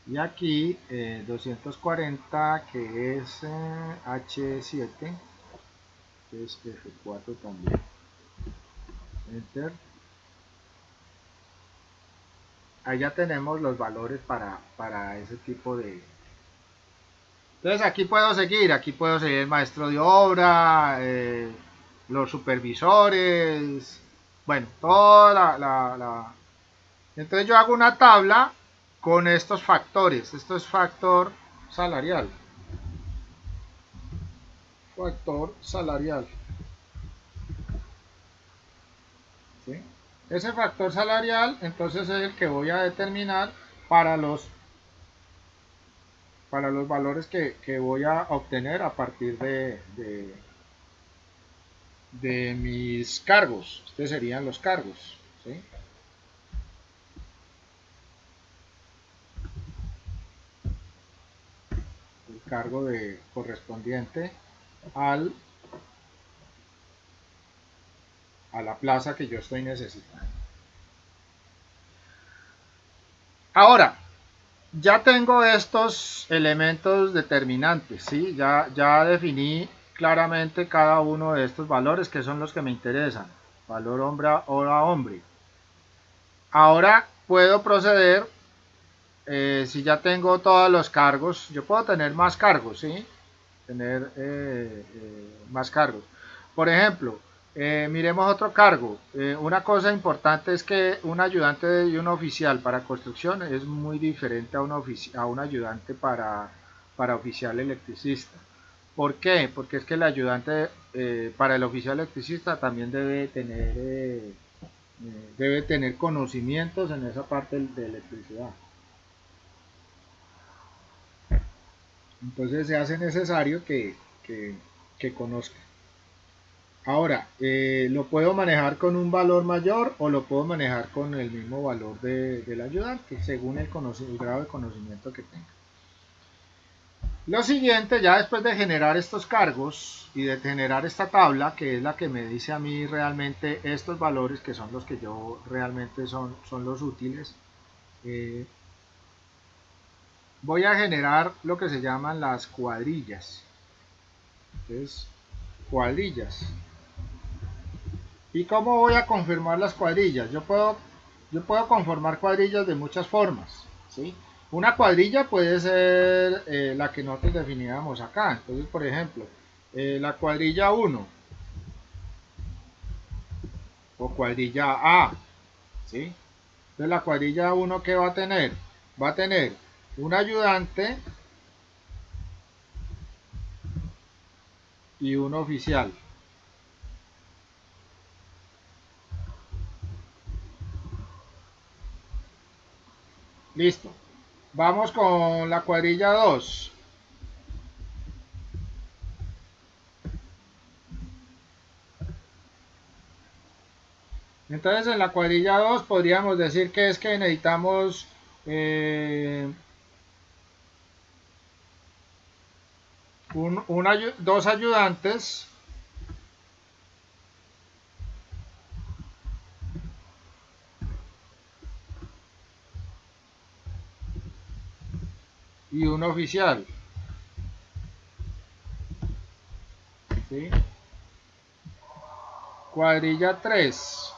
y aquí 240 que es H7, que es F4 también. Enter. Ahí ya tenemos los valores para ese tipo de... Entonces aquí puedo seguir el maestro de obra, los supervisores, bueno, toda Entonces yo hago una tabla con estos factores. Esto es factor salarial. Factor salarial. ¿Sí? Ese factor salarial entonces es el que voy a determinar para los, para los valores que voy a obtener a partir de mis cargos. Estos serían los cargos. ¿Sí? El cargo correspondiente. a la plaza que yo estoy necesitando. Ahora, ya tengo estos elementos determinantes, ¿sí? Ya definí claramente cada uno de estos valores que son los que me interesan. Valor hora hombre. Ahora puedo proceder, si ya tengo todos los cargos, yo puedo tener más cargos, ¿sí? Tener más cargos. Por ejemplo, miremos otro cargo. Una cosa importante es que un ayudante y un oficial para construcción es muy diferente a un ayudante para oficial electricista. ¿Por qué? Porque es que el ayudante para el oficial electricista también debe tener conocimientos en esa parte de electricidad. Entonces se hace necesario que conozca. Ahora, lo puedo manejar con un valor mayor o lo puedo manejar con el mismo valor del ayudante, según el grado de conocimiento que tenga. Lo siguiente, ya después de generar estos cargos y de generar esta tabla, que es la que me dice a mí realmente estos valores, que son los que yo realmente son los útiles, voy a generar lo que se llaman las cuadrillas. Entonces, cuadrillas. ¿Y cómo voy a confirmar las cuadrillas? Yo puedo conformar cuadrillas de muchas formas, ¿sí? Una cuadrilla puede ser la que nosotros definíamos acá. Entonces, por ejemplo, la cuadrilla 1 o cuadrilla A, ¿sí? Entonces, la cuadrilla 1, ¿qué va a tener? Va a tener un ayudante y un oficial. Listo. Vamos con la cuadrilla 2. Entonces en la cuadrilla 2 podríamos decir que es que necesitamos dos ayudantes y un oficial, ¿sí? Cuadrilla 3.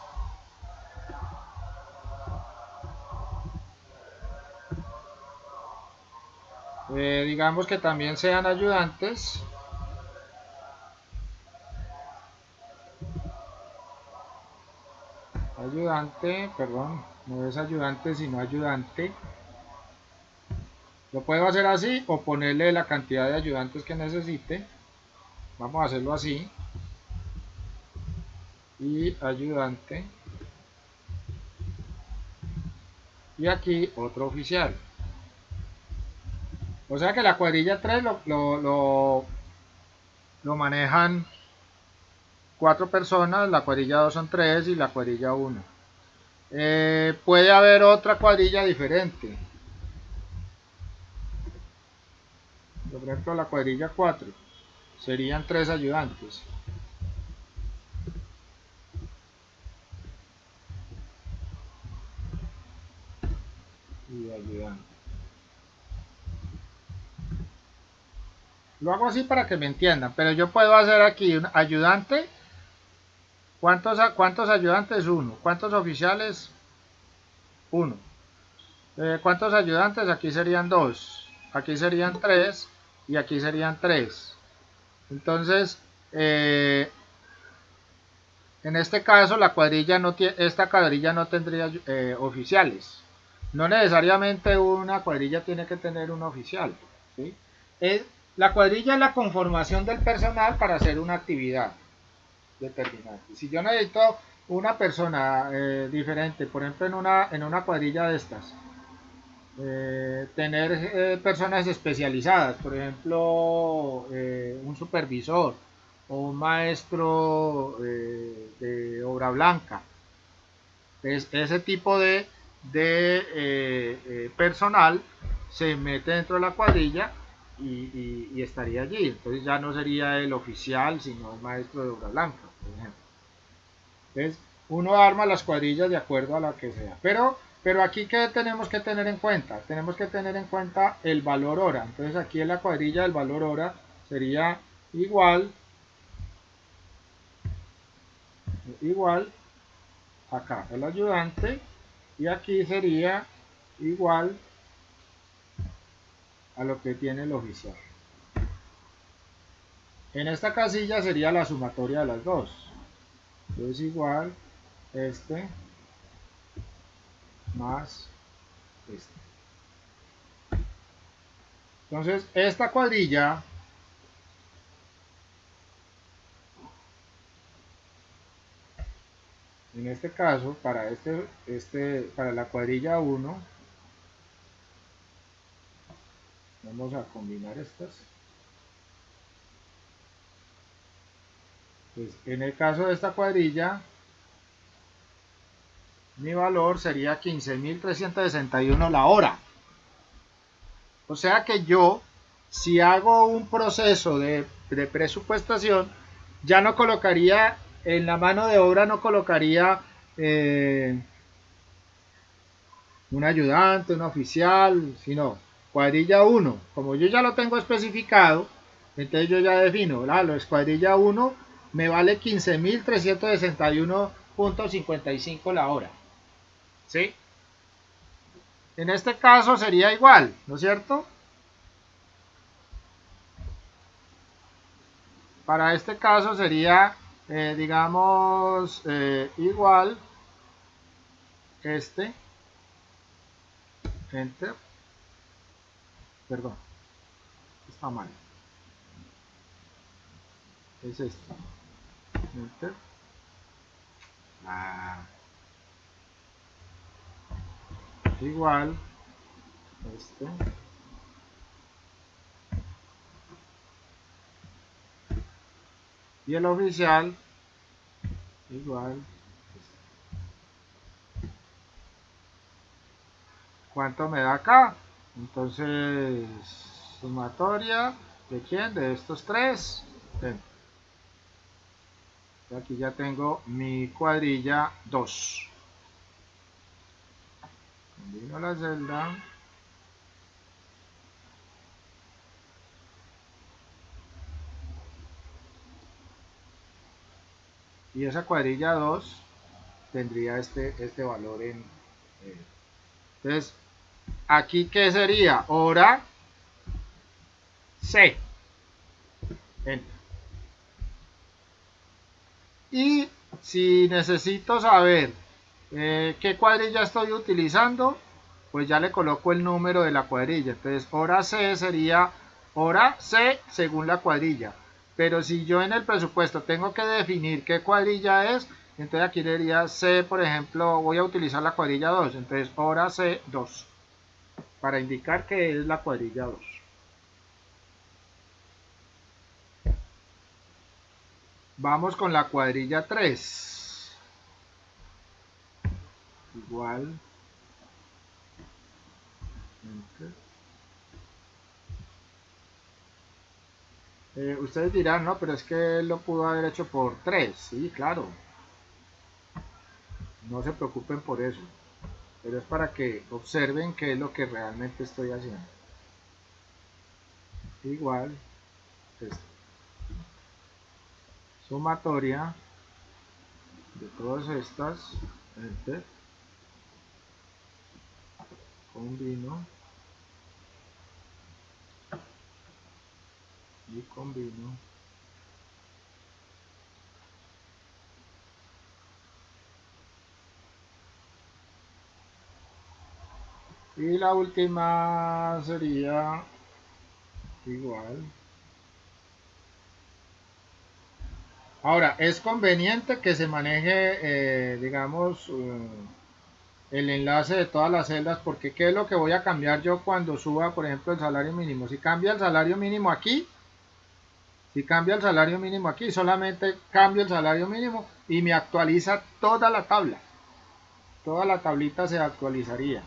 Digamos que también sean ayudantes. Ayudante, perdón, no es ayudante sino ayudante. Lo puedo hacer así o ponerle la cantidad de ayudantes que necesite. Vamos a hacerlo así. Y ayudante. Y aquí otro oficial. O sea que la cuadrilla 3 lo manejan 4 personas, la cuadrilla 2 son 3 y la cuadrilla 1. Puede haber otra cuadrilla diferente. Por ejemplo, la cuadrilla 4 serían 3 ayudantes. Y ayudante. Lo hago así para que me entiendan, pero yo puedo hacer aquí un ayudante. ¿Cuántos ayudantes? 1. ¿Cuántos oficiales? 1. ¿Cuántos ayudantes? Aquí serían 2. Aquí serían 3. Y aquí serían 3. Entonces, en este caso, esta cuadrilla no tendría oficiales. No necesariamente una cuadrilla tiene que tener un oficial, ¿sí? La cuadrilla es la conformación del personal para hacer una actividad determinante. Si yo necesito una persona diferente, por ejemplo en una cuadrilla de estas, tener personas especializadas, por ejemplo un supervisor o un maestro obra blanca. Ese tipo de personal se mete dentro de la cuadrilla y estaría allí. Entonces ya no sería el oficial, sino el maestro de obra blanca, por ejemplo. Entonces, uno arma las cuadrillas de acuerdo a la que sea. Pero aquí, ¿qué tenemos que tener en cuenta? Tenemos que tener en cuenta el valor hora. Entonces aquí en la cuadrilla el valor hora sería igual acá el ayudante, y aquí sería igual a lo que tiene el oficial. En esta casilla sería la sumatoria de las dos. Entonces igual este más este. Entonces esta cuadrilla en este caso para para la cuadrilla 1 vamos a combinar estas. Pues en el caso de esta cuadrilla mi valor sería 15.361 la hora. O sea que yo, si hago un proceso de presupuestación, ya no colocaría, en la mano de obra no colocaría un ayudante, un oficial, sino cuadrilla 1. Como yo ya lo tengo especificado, entonces yo ya defino, la escuadrilla 1 me vale 15.361.55 la hora. ¿Sí? En este caso sería igual, ¿no es cierto? Para este caso sería, digamos, igual enter, perdón, está mal, es esto, enter, igual, y el oficial, igual, ¿cuánto me da acá? Entonces, sumatoria, ¿de quién? De estos tres. Aquí ya tengo mi cuadrilla 2. Combino la celda. Y esa cuadrilla 2 tendría este valor en... entonces, aquí ¿qué sería? Hora C. Enter. Y si necesito saber qué cuadrilla estoy utilizando, pues ya le coloco el número de la cuadrilla. Entonces hora C sería hora C según la cuadrilla. Pero si yo en el presupuesto tengo que definir qué cuadrilla es, entonces aquí le diría C, por ejemplo, voy a utilizar la cuadrilla 2. Entonces hora C 2 para indicar que es la cuadrilla 2. Vamos con la cuadrilla 3. Igual. Ustedes dirán, no, pero es que él lo pudo haber hecho por 3. Sí, claro. No se preocupen por eso. Pero es para que observen qué es lo que realmente estoy haciendo. Igual. Sumatoria de todas estas. Enter. Combino. Y combino. Y la última sería igual. Ahora, es conveniente que se maneje, digamos, el enlace de todas las celdas, porque ¿qué es lo que voy a cambiar yo cuando suba, por ejemplo, el salario mínimo? Si cambia el salario mínimo aquí, solamente cambio el salario mínimo y me actualiza toda la tabla. Toda la tablita se actualizaría.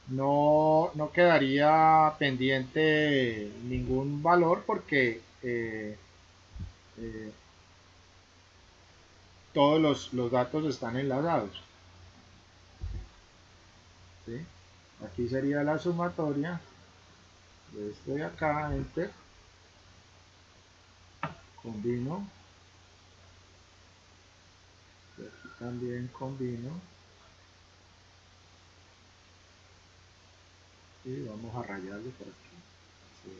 no quedaría pendiente ningún valor porque eh, todos los datos están enlazados. ¿Sí? Aquí sería la sumatoria de esto de acá, enter, combino, y aquí también combino, y vamos a rayarlo por aquí. Sí.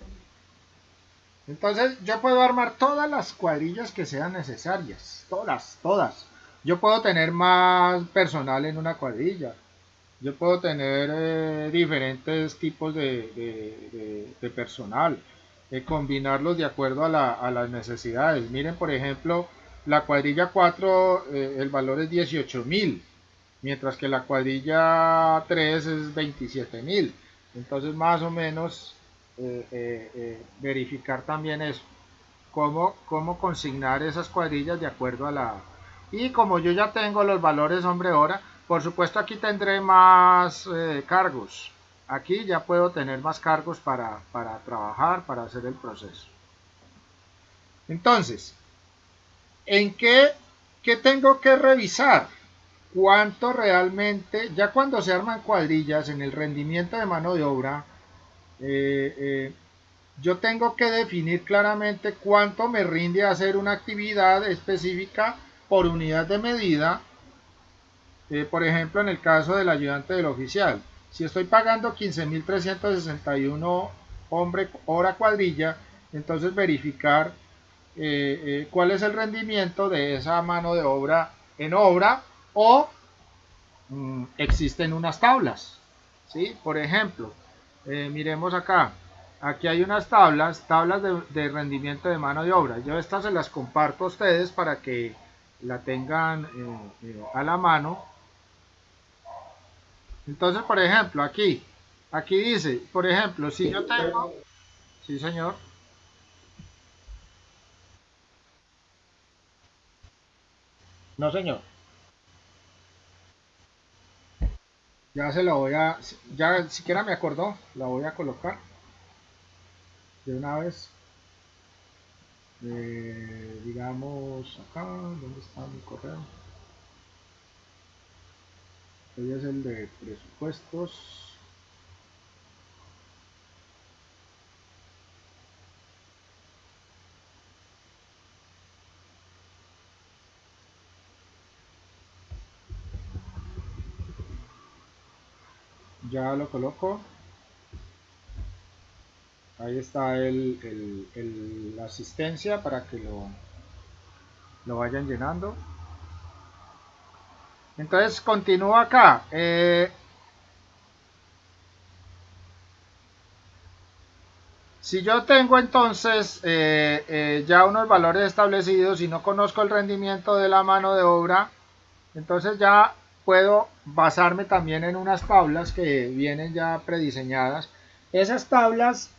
Entonces yo puedo armar todas las cuadrillas que sean necesarias, todas. Yo puedo tener más personal en una cuadrilla, yo puedo tener diferentes tipos de personal, combinarlos de acuerdo a las necesidades. Miren, por ejemplo, la cuadrilla 4, el valor es 18.000, mientras que la cuadrilla 3 es 27.000. Entonces, más o menos, verificar también eso, cómo consignar esas cuadrillas de acuerdo a la... Y como yo ya tengo los valores hombre-hora, por supuesto aquí tendré más cargos. Aquí ya puedo tener más cargos para trabajar, para hacer el proceso. Entonces, ¿en qué tengo que revisar? ¿Cuánto realmente, ya cuando se arman cuadrillas en el rendimiento de mano de obra, eh, eh, yo tengo que definir claramente cuánto me rinde hacer una actividad específica por unidad de medida. Por ejemplo, en el caso del ayudante del oficial, si estoy pagando 15.361 hombre hora cuadrilla, entonces verificar cuál es el rendimiento de esa mano de obra en obra, o existen unas tablas, ¿sí? Por ejemplo, miremos acá, aquí hay unas tablas de rendimiento de mano de obra. Yo estas se las comparto a ustedes para que la tengan a la mano. Entonces, por ejemplo, aquí dice, por ejemplo, si yo tengo, sí señor, no señor, ya se la voy a, ya siquiera me acordó, la voy a colocar de una vez. Digamos acá, ¿dónde está mi correo? Hoy es el de presupuestos. Ya lo coloco. Ahí está la asistencia para que lo vayan llenando. Entonces continúo acá. Si yo tengo entonces ya unos valores establecidos y no conozco el rendimiento de la mano de obra, entonces ya puedo basarme también en unas tablas que vienen ya prediseñadas. Esas tablas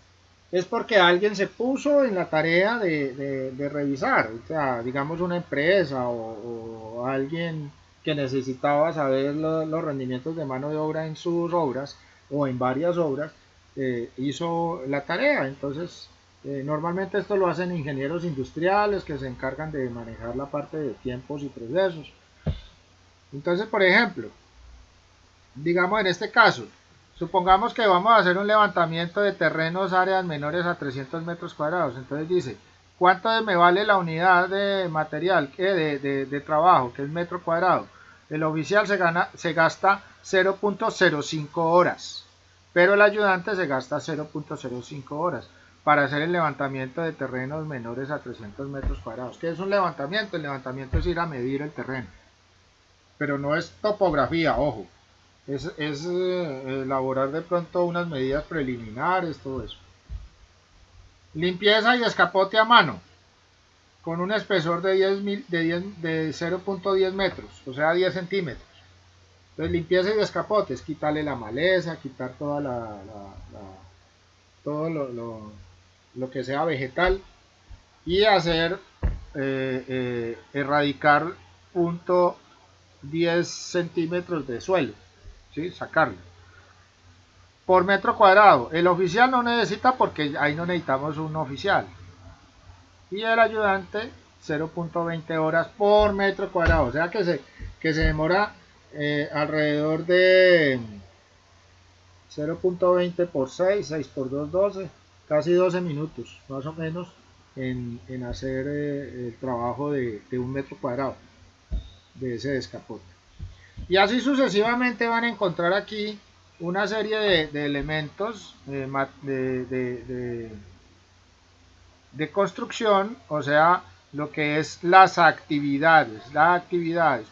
es porque alguien se puso en la tarea de revisar, o sea, digamos una empresa o alguien que necesitaba saber los rendimientos de mano de obra en sus obras o en varias obras, hizo la tarea. Entonces, normalmente esto lo hacen ingenieros industriales que se encargan de manejar la parte de tiempos y procesos. Entonces, por ejemplo, digamos en este caso, supongamos que vamos a hacer un levantamiento de terrenos, áreas menores a 300 metros cuadrados. Entonces dice, ¿cuánto me vale la unidad de material, de trabajo, que es metro cuadrado? El oficial se gasta 0.05 horas, pero el ayudante se gasta 0.05 horas para hacer el levantamiento de terrenos menores a 300 metros cuadrados. ¿Qué es un levantamiento? El levantamiento es ir a medir el terreno, pero no es topografía, ojo. Es elaborar de pronto unas medidas preliminares, todo eso. Limpieza y escapote a mano, con un espesor de 0.10 metros, o sea 10 centímetros. Entonces limpieza y escapotes, quitarle la maleza, quitar toda todo lo que sea vegetal, y hacer erradicar .10 centímetros de suelo, ¿sí? Sacarlo. por metro cuadrado. El oficial no necesita porque ahí no necesitamos un oficial. Y el ayudante 0.20 horas por metro cuadrado. O sea que se demora alrededor de 0.20 por 6, 6 por 2, 12, casi 12 minutos más o menos en hacer el trabajo de un metro cuadrado de ese descapote. Y así sucesivamente van a encontrar aquí una serie de elementos de construcción, o sea, lo que es las actividades,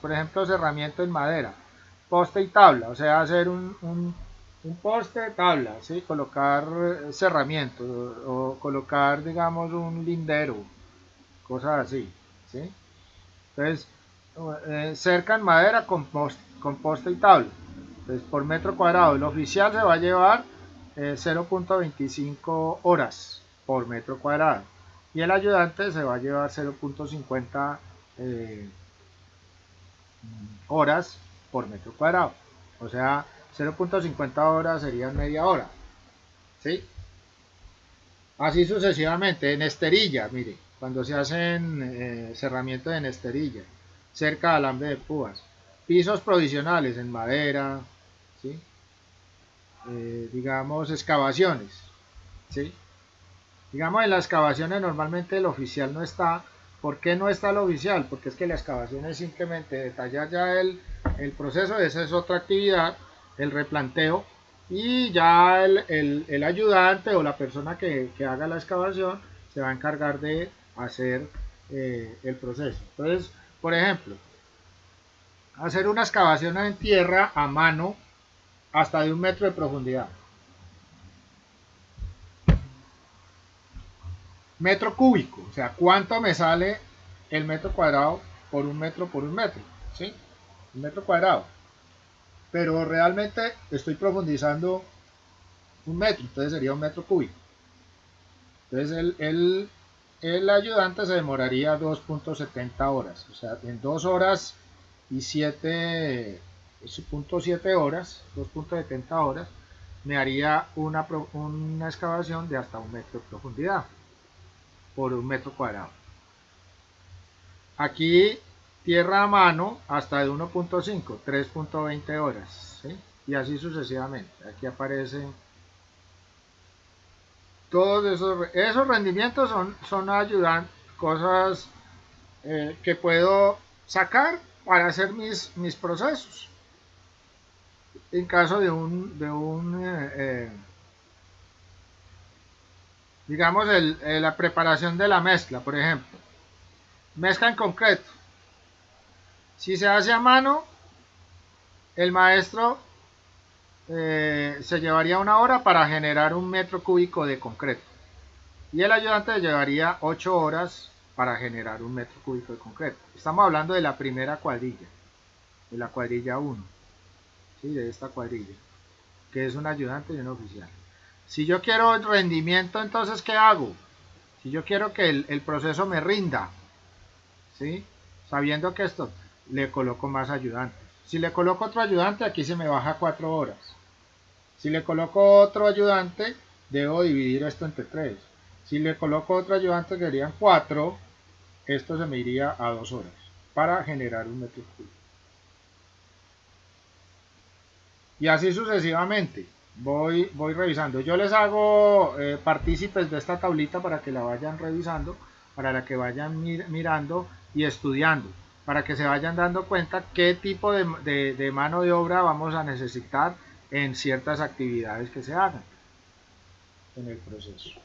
por ejemplo, cerramiento en madera, poste y tabla, o sea, hacer un poste, tabla, ¿sí? Colocar cerramiento o colocar, digamos, un lindero, cosas así, ¿sí? Entonces, cerca en madera con poste y tabla. Entonces, por metro cuadrado, el oficial se va a llevar 0.25 horas por metro cuadrado y el ayudante se va a llevar 0.50 horas por metro cuadrado. O sea, 0.50 horas serían media hora. ¿Sí? Así sucesivamente, en esterilla, mire, cuando se hacen cerramientos en esterilla, cerca de alambre de púas, pisos provisionales en madera, ¿sí? Digamos excavaciones, ¿sí? Digamos en las excavaciones normalmente el oficial no está. ¿Por qué no está el oficial? Porque es que la excavación es simplemente detallar ya el proceso, esa es otra actividad, el replanteo, y ya el ayudante o la persona que haga la excavación se va a encargar de hacer el proceso. Entonces, por ejemplo, hacer una excavación en tierra a mano hasta de 1 metro de profundidad. Metro cúbico, o sea, ¿cuánto me sale el metro cuadrado por 1 metro por 1 metro? ¿Sí? 1 metro cuadrado. Pero realmente estoy profundizando 1 metro, entonces sería 1 metro cúbico. Entonces el ayudante se demoraría 2.70 horas, o sea, en 2 horas y 7.7 horas, 2.70 horas, me haría una excavación de hasta 1 metro de profundidad por 1 metro cuadrado. Aquí tierra a mano hasta de 1.5, 3.20 horas, ¿sí? Y así sucesivamente. Aquí aparecen todos esos rendimientos, son ayudantes, cosas que puedo sacar para hacer mis procesos. En caso de digamos, la preparación de la mezcla, por ejemplo. Mezcla en concreto. Si se hace a mano, el maestro se llevaría 1 hora para generar 1 metro cúbico de concreto. Y el ayudante llevaría 8 horas para generar 1 metro cúbico de concreto. Estamos hablando de la primera cuadrilla, de la cuadrilla 1, ¿sí? De esta cuadrilla, que es un ayudante y un oficial. Si yo quiero el rendimiento, entonces, ¿qué hago? Si yo quiero que el proceso me rinda, ¿sí? Sabiendo que esto, le coloco más ayudantes. Si le coloco otro ayudante, aquí se me baja 4 horas. Si le coloco otro ayudante, debo dividir esto entre 3. Si le coloco otro ayudante, que serían 4, esto se me iría a 2 horas para generar 1 metro cúbico. Y así sucesivamente. Voy revisando. Yo les hago partícipes de esta tablita para que la vayan revisando, para que vayan mirando y estudiando, para que se vayan dando cuenta qué tipo de mano de obra vamos a necesitar en ciertas actividades que se hagan en el proceso.